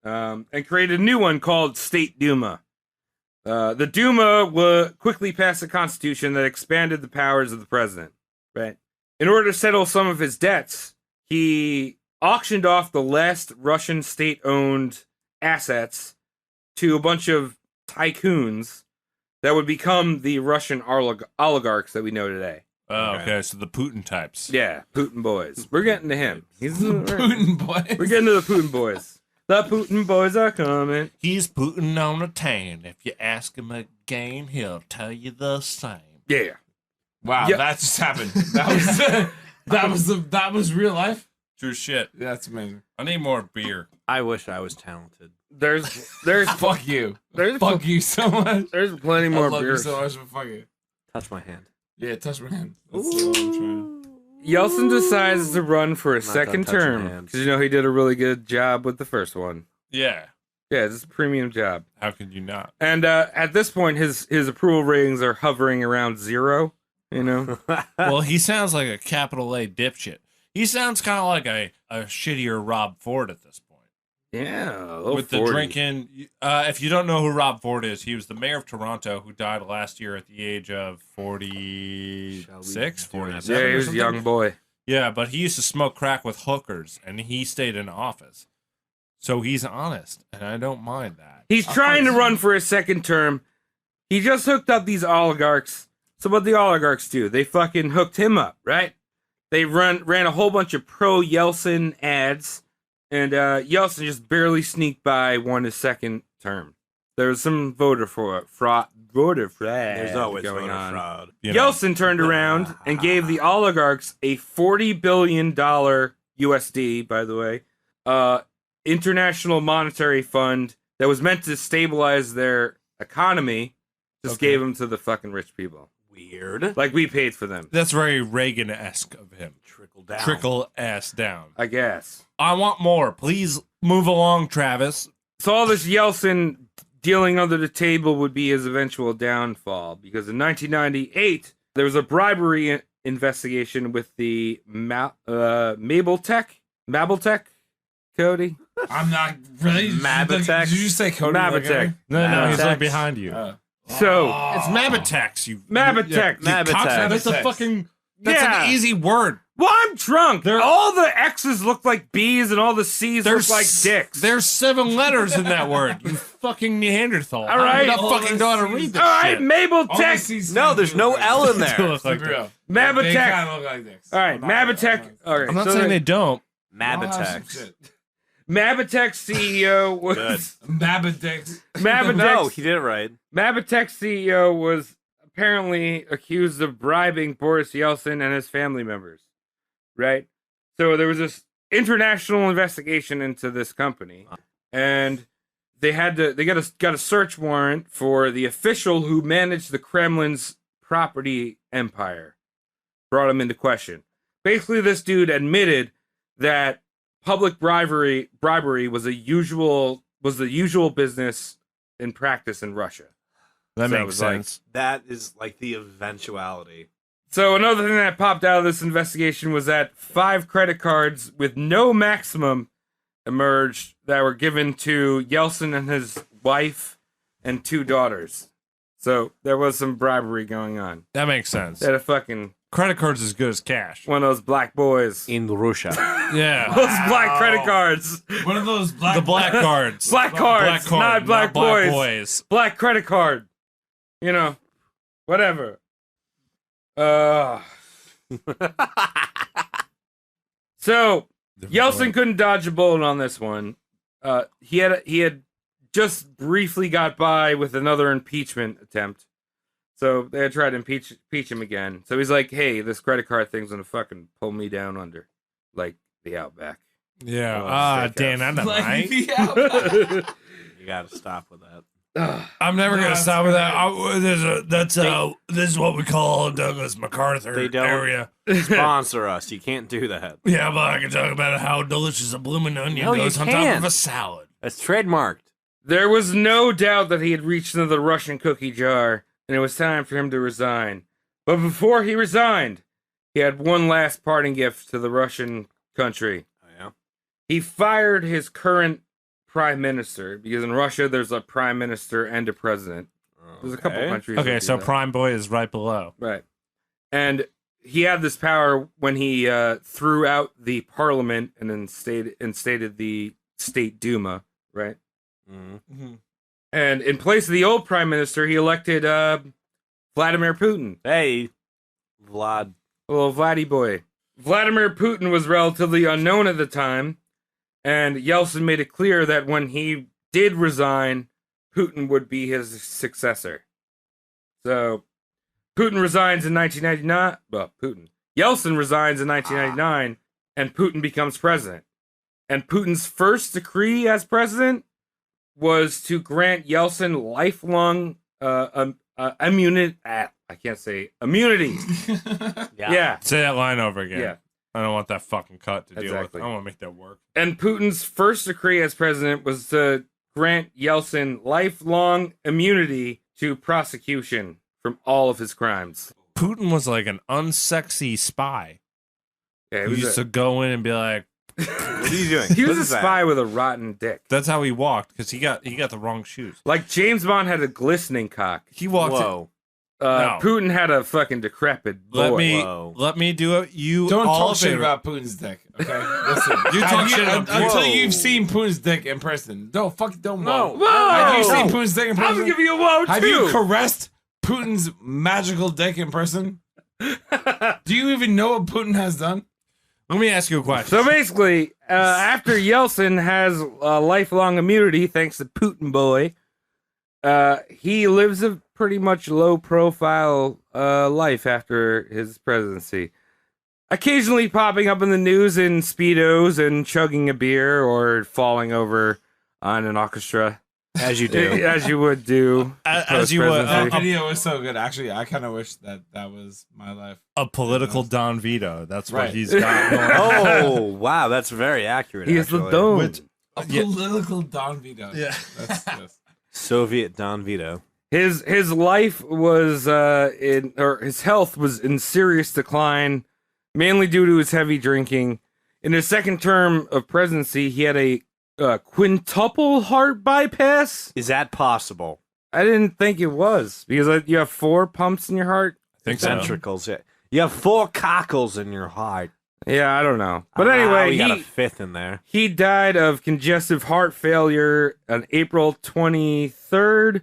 and created a new one called State Duma. The Duma quickly passed a constitution that expanded the powers of the president. Right. In order to settle some of his debts, he auctioned off the last Russian state-owned assets to a bunch of tycoons that would become the Russian oligarchs that we know today. Oh, okay. So the Putin types. Yeah, Putin boys. We're getting to him. We're Putin boy. getting to the Putin boys. The Putin boys are coming. He's Putin on a tan. If you ask him again, he'll tell you the same. Yeah. Wow, Yeah. that just happened. That was real life. True shit. That's amazing. I need more beer. I wish I was talented. There's Fuck you. there's Fuck you so much. there's plenty I more love you beers. so much, but fuck you. Touch my hand. Yeah, touch my hand. That's what I'm trying. Yeltsin decides to run for a Not done second touching term hands. because he did a really good job with the first one. Yeah. Yeah, it's a premium job. How could you not? And at this point, his approval ratings are hovering around 0. You know, Well, he sounds like a capital A dipshit. He sounds kind of like a shittier Rob Ford at this point. yeah, With the drinking. If you don't know who Rob Ford is, he was the mayor of Toronto who died last year at the age of 46, 47. Yeah, he or was a something. young boy. Yeah, but he used to smoke crack with hookers, and he stayed in office. So he's honest, and I don't mind that. He's trying to run for his second term. He just hooked up these oligarchs. So what the oligarchs do? They fucking hooked him up, right? They ran a whole bunch of pro Yeltsin ads, and Yeltsin just barely sneaked by, won his second term. There was some voter fraud. There's always going voter on. fraud. You know? Yeltsin turned around and gave the oligarchs a $40 billion USD, by the way, international monetary fund that was meant to stabilize their economy. Just Okay. gave them to the fucking rich people. Weird. Like we paid for them, That's very Reagan-esque of him. Trickle down. Trickle ass down. I guess. I want more. Please move along, Travis. So all this Yeltsin dealing under the table would be his eventual downfall, because in 1998 there was a bribery investigation with the Mabeltech, Cody. I'm not really. Mabitech? Did you say Cody? Mabitech. No, he's Mabitex. right behind you. So It's Mabitex, you. Mabitex. you Mabitex. cocksucker. That's a Mabitex. fucking. That's Yeah. an easy word. Well, I'm drunk. There- All the X's look like B's and all the C's look like dicks. There's 7 letters in that word. You fucking Neanderthal. All right. I All fucking the know how to C's. read this All right, shit. Mabel Tech. No, there's no L in there. Look like For that. real. Mabitech. They kind of look like dicks. All right, Mabitech. Okay, I'm not so saying the- they don't. Mabitex. Mabitech CEO was Good. Mabitech. Mabitech. No, he did it right. Mabitech CEO was apparently accused of bribing Boris Yeltsin and his family members. Right? So there was this international investigation into this company, and they got a search warrant for the official who managed the Kremlin's property empire. Brought him into question. Basically, this dude admitted that public bribery was the usual business in practice in Russia. That So it makes was like- sense. That is like the eventuality. So another thing that popped out of this investigation was that 5 credit cards with no maximum emerged that were given to Yeltsin and his wife and 2 daughters. So there was some bribery going on. That makes sense. They had a fucking Credit cards as good as cash. one of those black boys. In Russia. Yeah. Those black credit cards. One of those black. The black cards. Black cards, not black boys. boys. Black credit card. You know, whatever. So Yeltsin couldn't dodge a bullet on this one. He had just briefly got by with another impeachment attempt. So they had tried to impeach him again. So he's like, "Hey, this credit card thing's gonna fucking pull me down under, like the Outback." Yeah. Dan, I know, Like, right? yeah. You gotta stop with that. I'm never No, gonna it's stop with that. great. This is what we call Douglas MacArthur They don't- area. Sponsor us. You can't do that. Yeah, but I can talk about how delicious a blooming onion No, you goes on top can't. of a salad. That's trademarked. There was no doubt that he had reached into the Russian cookie jar, and it was time for him to resign. But before he resigned, he had one last parting gift to the Russian country. Oh, yeah. He fired his current prime minister, because in Russia there's a prime minister and a president. There's a couple countries. that Okay, do so that. Prime Boy is right below. Right. And he had this power when he threw out the parliament and then instated the State Duma, right? Mm-hmm. And in place of the old prime minister, he elected Vladimir Putin. Hey, Vlad. Little Vladdy boy. Vladimir Putin was relatively unknown at the time, and Yeltsin made it clear that when he did resign, Putin would be his successor. So, Putin resigns in 1999. Well, Yeltsin resigns in 1999, and Putin becomes president. And Putin's first decree as president was to grant Yeltsin lifelong immunity. I can't say immunity. Yeah. Say that line over again. Yeah. I don't want that fucking cut to deal Exactly. with. I want to make that work. And Putin's first decree as president was to grant Yeltsin lifelong immunity to prosecution from all of his crimes. Putin was like an unsexy spy. Yeah, He used to go in and be like, What are you doing? he was What a is that? spy with a rotten dick. that's how he walked because he got the wrong shoes. Like James Bond had a glistening cock. He walked. Whoa. No. Putin had a fucking decrepit boy. Whoa. Let me do it. You Don't all talk shit favor- about Putin's dick, okay? Listen, You talk have shit about until Putin. you've seen Putin's dick in person. Don't No. whoa. Have you seen Putin's dick in I'm person? gonna give you a whoa Have too. you caressed Putin's magical dick in person? Do you even know what Putin has done? Let me ask you a question. So basically, after Yeltsin has lifelong immunity thanks to Putin boy, he lives a pretty much low-profile life after his presidency. Occasionally popping up in the news in Speedos and chugging a beer or falling over on an orchestra, As you do. as you would do. As you would, post-presidency. That video was so good. Actually, I kind of wish that was my life. a political Don Vito. That's what Right. he's got. going on. Oh, wow. That's very accurate. He is the actually. dome. Which- A Yeah. political Don Vito. Yeah. That's Soviet Don Vito. His life was his health was in serious decline, mainly due to his heavy drinking. In his second term of presidency, he had a quintuple heart bypass. Is that possible? I didn't think it was because you have 4 pumps in your heart. I think so. Ventricles. Yeah. You have 4 cockles in your heart. Yeah, I don't know, but Wow, anyway, you got a 5th in there. he died of congestive heart failure on April 23rd,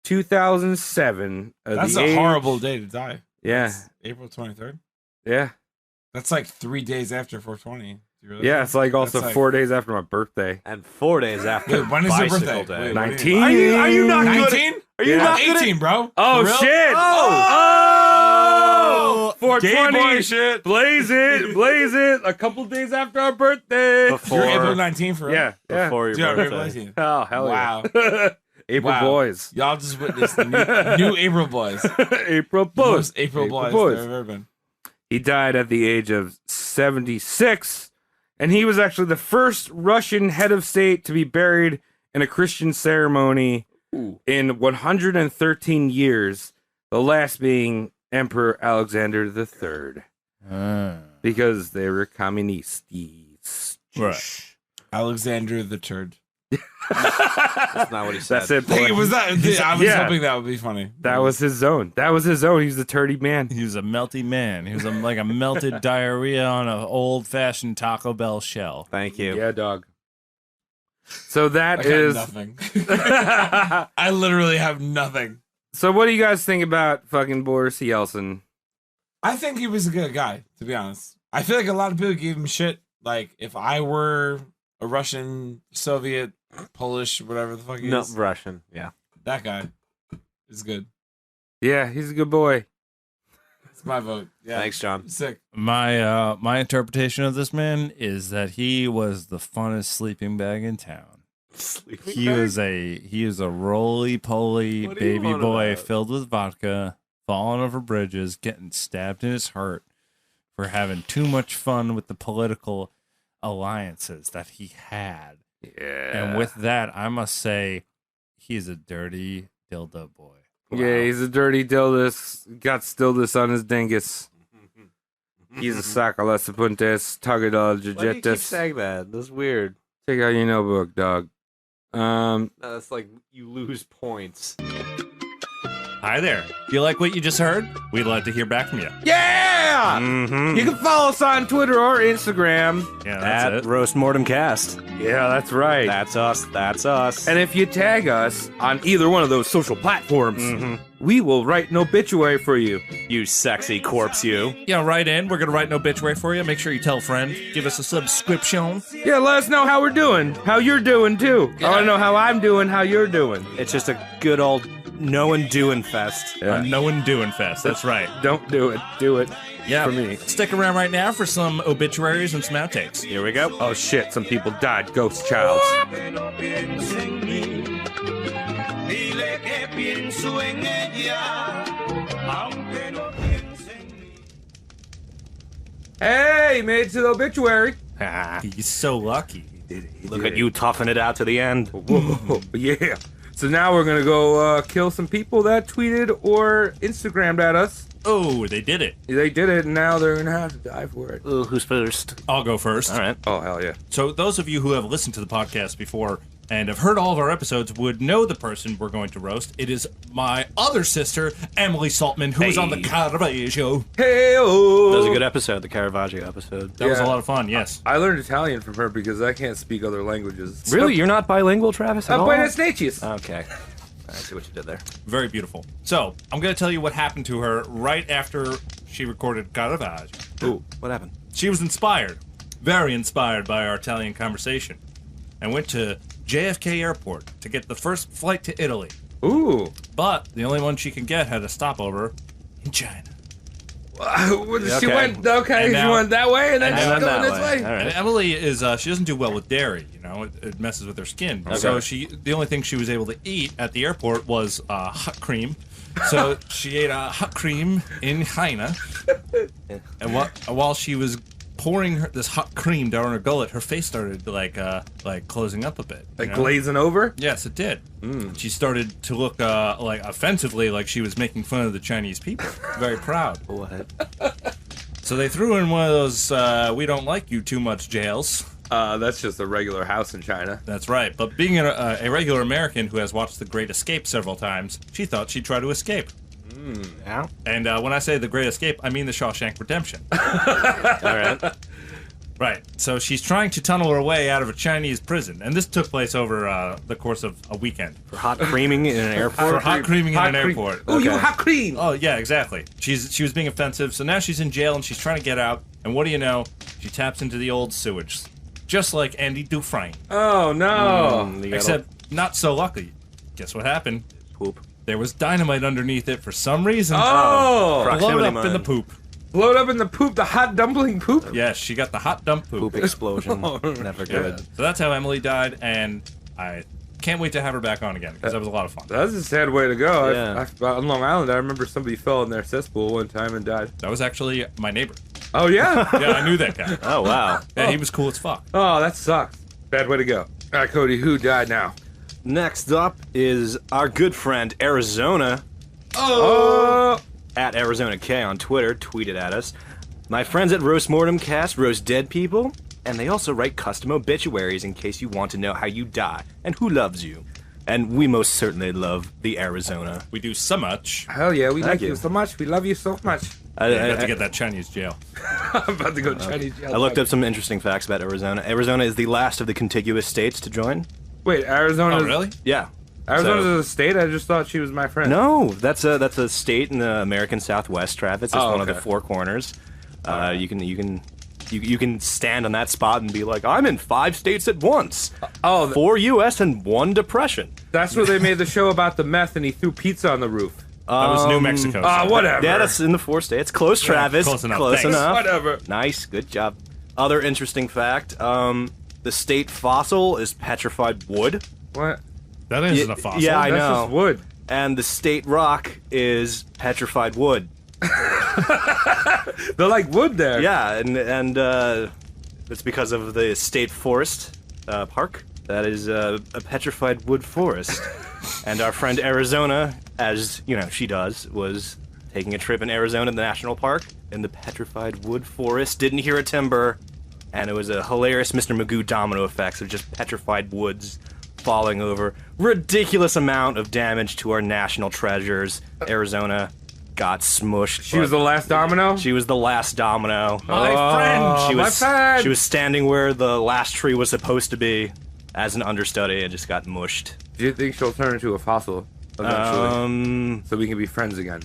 2007. at That's the a age- horrible day to die. Yeah, That's April 23rd. yeah. That's like 3 days after 420. Do you realize Yeah, that? it's like also That's like- 4 days after my birthday. And 4 days after Wait, when is your bicycle birthday? day. Wait, 19. Are you not good? 19? Are you Yeah. not good? 18, bro. Oh For real? shit! Oh! 420 shit. Blaze it! A couple days after our birthday. Before, You're April 19 for real? Yeah, yeah. before your Dude, I'm April birthday. 19. Oh hell Wow. yeah! April Wow. boys. Y'all just witnessed the new April boys. April The boys. most April boys there have ever been. He died at the age of 76, and he was actually the first Russian head of state to be buried in a Christian ceremony in 113 years. The last being Emperor Alexander III. Because they were communists. Right. Alexander the Turd. That's not what he said. That's it, Hey, boy. was that? I was Yeah. hoping that would be funny. That was his zone. That was his zone. He was the turdy man. He was a melty man. He was like a melted diarrhea on an old-fashioned Taco Bell shell. Thank you. Yeah, dog. So I that got is. nothing. I literally have nothing. So what do you guys think about fucking Boris Yeltsin? I think he was a good guy, to be honest. I feel like a lot of people gave him shit. Like, if I were a Russian, Soviet, Polish, whatever the fuck he No, is, Russian. Yeah. that guy is good. Yeah, he's a good boy. It's my vote. Yeah. Thanks, John. Sick. My my interpretation of this man is that he was the funnest sleeping bag in town. He is a roly poly What are you baby on boy about? filled with vodka, falling over bridges, getting stabbed in his heart for having too much fun with the political alliances that he had. Yeah. And with that, I must say, he's a dirty dildo boy. Yeah, he's a dirty dildus. Got stildus on his dingus. He's a sacalasapuntes, tagadol Why do you keep jijetus. saying that? That's weird. Take out your notebook, dog. That's like you lose points. Hi there. Do you like what you just heard? We'd love to hear back from you. Yeah! Mm-hmm. You can follow us on Twitter or Instagram. Yeah, that's At it. Roast Mortem Cast. Yeah, that's right. That's us. That's us. And if you tag us on either one of those social platforms, we will write an obituary for you. You sexy corpse, you. Yeah, write in. We're going to write an obituary for you. Make sure you tell a friend. Give us a subscription. Yeah, let us know how we're doing. How you're doing, too. I want to know how I'm doing, how you're doing. It's just a good old no one doing fest. Yeah. A no one doing fest. That's right. Don't do it. Do it. Yeah. For me. Stick around right now for some obituaries and some outtakes. Here we go. Oh, shit. Some people died. Ghost child. No pienso en mí. Dile que pienso en ella, aunque no piense en mí. Hey, made it to the obituary. He's so lucky. Look at you toughing it out to the end. Whoa, yeah. So now we're gonna go kill some people that tweeted or Instagrammed at us. Oh, they did it. They did it, and now they're gonna have to die for it. Ooh, who's first? I'll go first. All right. Oh hell yeah! So those of you who have listened to the podcast before and have heard all of our episodes would know the person we're going to roast. It is my other sister, Emily Saltman, who was on the Hey. Caravaggio. Hey That was a oh! good episode, the Caravaggio episode. That was a Yeah. lot of fun, yes. I learned Italian from her because I can't speak other languages. Really? You're not bilingual, Travis? At all? Buenas noches. Okay. I see what you did there. Very beautiful. So, I'm going to tell you what happened to her right after she recorded Caravaggio. Ooh, what happened? She was inspired, very inspired by our Italian conversation, and went to JFK Airport to get the first flight to Italy. Ooh. But the only one she could get had a stopover in China. She Okay. went okay. And She now- went that way, and then and she's now going that this way. way. All right. And Emily is she doesn't do well with dairy, you know, it messes with her skin. So the only thing she was able to eat at the airport was hot cream. So she ate hot cream in China, and while she was pouring this hot cream down her gullet, her face started like closing up a bit. you Like know? glazing over. Yes, it did. She started to look like offensively like she was making fun of the Chinese people. Very proud. What? So they threw in one of those "we don't like you too much" jails. That's just a regular house in China. That's right. But being a regular American who has watched The Great Escape several times, she thought she'd try to escape. Yeah. And when I say The Great Escape, I mean The Shawshank Redemption. All right. Right. So she's trying to tunnel her way out of a Chinese prison, and this took place over the course of a weekend. For hot creaming in an airport. For hot creaming in an cream. airport. Oh, you Okay. hot cream. Oh yeah, exactly. She was being offensive, so now she's in jail and she's trying to get out. And what do you know? She taps into the old sewage, just like Andy Dufresne. Oh no. You gotta Except not so lucky. Guess what happened? poop. There was dynamite underneath it for some reason. Oh, Right. Blowed proximity up in the mine. poop. blowed up in the poop, the hot dumpling poop. Yes, she got the hot dump poop. Poop explosion. Never good. So that's how Emily died, and I can't wait to have her back on again because that was a lot of fun. That's a sad way to go. Yeah. On Long Island, I remember somebody fell in their cesspool one time and died. That was actually my neighbor. Oh yeah. Yeah, I knew that guy. Oh, wow. Yeah, he was cool as fuck. Oh, that sucks. Bad way to go. All right, Cody, who died now? Next up is our good friend Arizona. Oh, At Arizona K on Twitter tweeted at us. My friends at Roast Mortem Cast roast dead people, and they also write custom obituaries in case you want to know how you die and who loves you. And we most certainly love the Arizona. We do so much. hell yeah, we Thank like you you. so much. We love you so much. I, You have I- to get that Chinese jail. I'm about to go Chinese jail. I looked up some interesting facts about Arizona. Arizona is the last of the contiguous states to join. Wait, Arizona. Oh, really? Yeah. Arizona's So- a state. I just thought she was my friend. No, that's a state in the American Southwest, Travis. It's Oh, one of the okay. four corners. You can stand on that spot and be like, I'm in 5 states at once. Oh, 4 U.S. and 1 depression. that's where they made the show about the meth and he threw pizza on the roof. That was New Mexico. Whatever. Yeah, that's in the 4 states. Close, Travis. close enough. Close Thanks. enough. Whatever. Nice. Good job. Other interesting fact. The state fossil is petrified wood. What? That isn't a fossil. Yeah, I That's know. just wood. And the state rock is petrified wood. They're like wood there. Yeah, and it's because of the state forest park. That is a petrified wood forest. And our friend Arizona, as you know, she does, was taking a trip in Arizona, the national park, in the petrified wood forest. Didn't hear a timber, and it was a hilarious Mr. Magoo domino effects of just petrified woods falling over. Ridiculous amount of damage to our national treasures. Arizona got smushed. She was the last domino? She was the last domino. My friend. She my was friend. she was standing where the last tree was supposed to be as an understudy and just got mushed. Do you think she'll turn into a fossil eventually? So we can be friends again?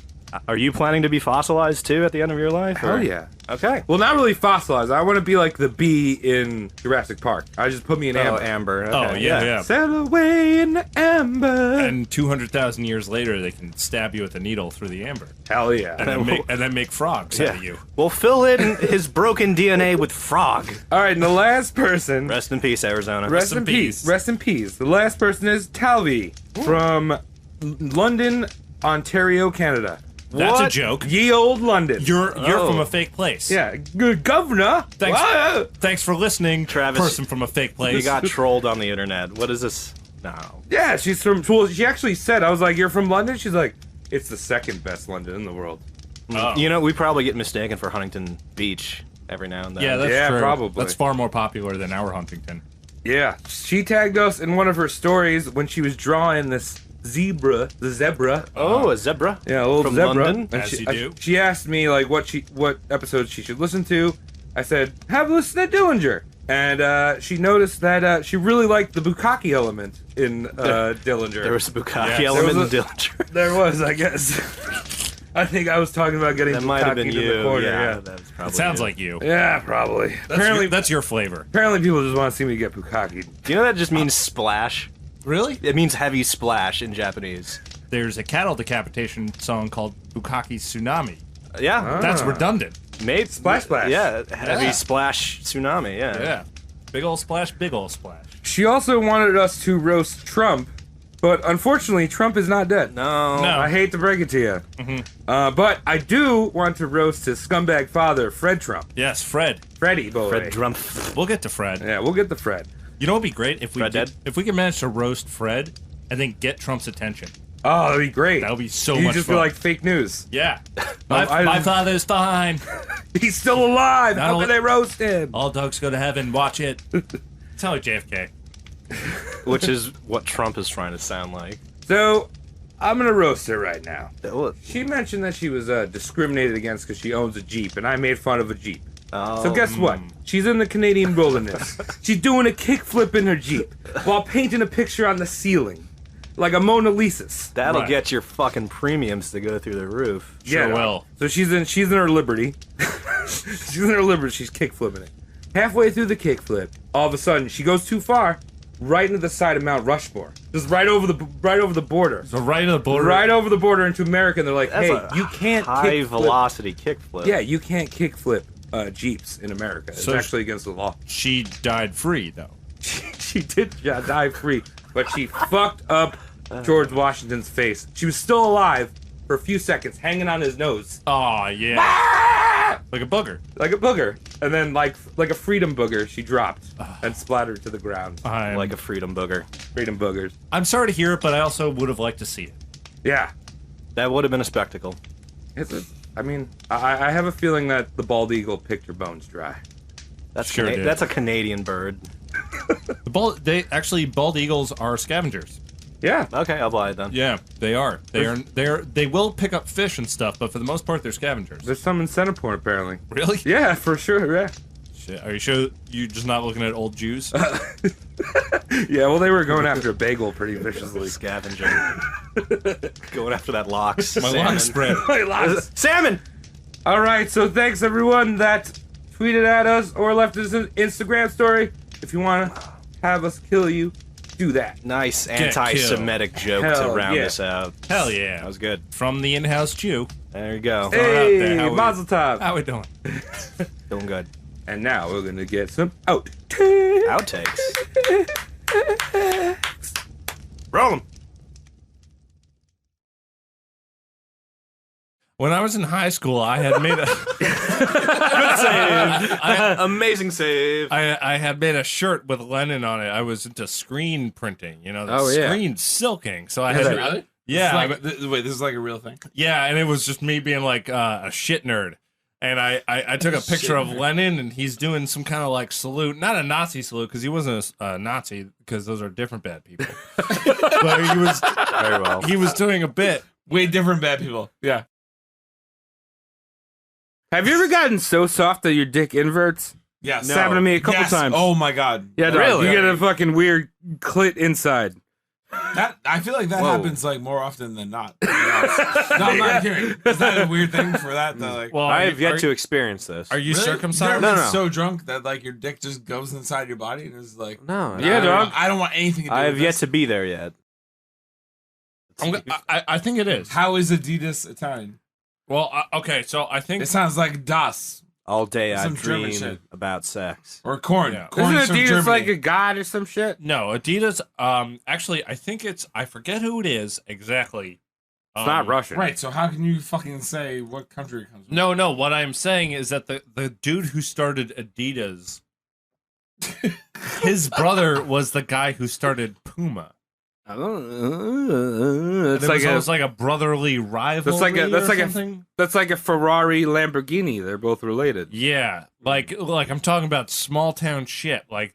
Are you planning to be fossilized too at the end of your life? Hell or- yeah. Okay. Well, not really fossilized. I want to be like the bee in Jurassic Park. I just put me in Oh, amber. Amber. Oh, Okay, yeah. Sail away in the amber. And 200,000 years later, they can stab you with a needle through the amber. Hell yeah. And then make frogs out of you. We'll fill in his broken DNA with frog. All right, and the last person. Rest in peace, Arizona. Rest in in peace. peace. Rest in peace. The last person is Talvi from London, Ontario, Canada. That's What? a joke. Ye old London. You're Oh. from a fake place. Yeah, good governor. Thanks. Whoa. Thanks for listening, Travis, person from a fake place. You got trolled on the internet. What is this? No. Yeah, she's from. Well, she actually said, I was like, "You're from London." She's like, "It's the second best London in the world." Oh. You know, we probably get mistaken for Huntington Beach every now and then. Yeah, that's Yeah, true. probably. That's far more popular than our Huntington. Yeah, she tagged us in one of her stories when she was drawing this zebra, the zebra. Oh, a zebra. Yeah, a little From zebra. London? And As she, you do. she asked me like what episodes she should listen to. I said, have a listen to Dillinger. And she noticed that she really liked the bukkake element in Dillinger. There was a bukkake Yes. element There in was a- Dillinger. There was, I guess. I think I was talking about getting That might have bukkake been into you. the corner. Yeah, Yeah, that's probably It sounds you. like you. yeah, probably. Apparently, that's your flavor. Apparently, people just want to see me get bukkake. Do you know that just means splash? Really? It means heavy splash in Japanese. There's a cattle decapitation song called Bukkake Tsunami. Yeah, That's redundant. made Splash splash. Yeah, heavy Yeah. splash tsunami. Yeah. Yeah. Big ol' splash, big ol' splash. She also wanted us to roast Trump, but unfortunately, Trump is not dead. No. No. I hate to break it to you. But I do want to roast his scumbag father, Fred Trump. Yes, Fred. Freddie, boy. Fred Trump. We'll get to Fred. Yeah, we'll get the Fred. You know what'd be great if we Fred did, dead? if we could manage to roast Fred and then get Trump's attention. Oh, that'd be great. That would be so You much just fun. be like fake news. Yeah. My, I- my father's fine. He's still alive. Not How only- can they roast him? All dogs go to heaven. Watch it. Sound like JFK. Which is what Trump is trying to sound like. So, I'm gonna roast her right now. Oh, She mentioned that she was discriminated against because she owns a Jeep, and I made fun of a Jeep. Oh, So guess what? She's in the Canadian wilderness. She's doing a kickflip in her Jeep while painting a picture on the ceiling, like a Mona Lisa's. that'll Right. get your fucking premiums to go through the roof. Sure will. So she's in her Liberty. She's in her Liberty. She's kickflipping it. Halfway through the kickflip, all of a sudden she goes too far, right into the side of Mount Rushmore, just right over the border. So right to the border. Right over the border into America, and they're like, That's "Hey, a you can't high kickflip." velocity kickflip. Yeah, you can't kickflip Jeeps in America. It's So- actually against the law. She died free, though. She did die free, but she fucked up George Washington's face. She was still alive for a few seconds, hanging on his nose Oh, yeah. Like a booger. like a booger, and then like a freedom booger, she dropped and splattered to the ground. Like a freedom booger. Freedom boogers. I'm sorry to hear it, but I also would have liked to see it. Yeah, That would have been a spectacle. I mean, I have a feeling that the bald eagle picked her bones dry. That's Sure did. that's a Canadian bird. Bald eagles are scavengers. Yeah, Okay, I'll buy it then. Yeah, they are. They will pick up fish and stuff, but for the most part, they're scavengers. there's some in Centerport apparently. Really? Yeah, for sure. Yeah. Shit. Are you sure you're just not looking at old Jews? Yeah, well, they were going after a bagel pretty viciously. Scavenger. Going after that locks. My salmon. lung spread. Salmon! All right, so thanks everyone that tweeted at us or left us an Instagram story. If you want to have us kill you, Do that. Nice killed. anti-Semitic joke Hell to round yeah. us out. Hell yeah. That was good. From the in-house Jew. There you go. Throw it out there. Hey, How we- Mazel Tov. How we doing? Doing good. And now we're gonna get some out. Outtakes. Roll 'em. When I was in high school, I had made a Good save. Amazing save. I had made a shirt with Lenin on it. I was into screen printing, the Oh, yeah. screen silking. So I Yeah, had that- Really? yeah, This is like, wait, this is like a real thing. yeah, and it was just me being like a shit nerd. And I took a picture of Lenin, and he's doing some kind of like salute, not a Nazi salute because he wasn't a Nazi, because those are different bad people. But Very well. he was doing a bit. Way different bad people. Yeah. Have you ever gotten so soft that your dick inverts? Yes. It's happened to me a couple Yes. times. Oh my god. Yeah, dog. Really? You get a fucking weird clit inside. That I feel like that Whoa. happens like more often than not. No, I'm not kidding. Is that a weird thing for that? Like, Well, I are have you- yet are- to experience this. Are you really? circumcised? You No, ever no. been so drunk that like your dick just goes inside your body and is like, No. Yeah, dog. I don't want anything to do I with have yet this. to be there yet. I think it is. How is Adidas Italian? Well, okay, so I think It sounds like Das All day I Some German dream shit. about sex. or Corn. Yeah. Corn Isn't from Adidas Germany. like a god or some shit? no, Adidas. Actually, I think I forget who it is exactly. It's not Russian. Right, so how can you fucking say what country it comes from? No. What I'm saying is that the dude who started Adidas, his brother was the guy who started Puma. It's It like was a, almost like a brotherly rivalry. that's like a- something. that's like a Ferrari Lamborghini. They're both related. Yeah, like I'm talking about small town shit. Like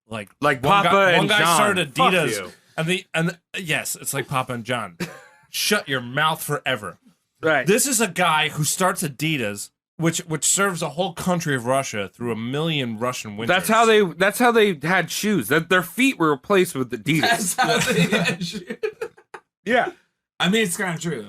like Like one Papa guy, and one guy John. started Fuck Adidas, you. and yes, it's like Papa and John. Shut your mouth forever. Right. This is a guy who starts Adidas, which serves a whole country of Russia through a million Russian winters. That's how they had shoes. That their feet were replaced with Adidas. That's how they shit. Yeah. I mean, it's kind of true.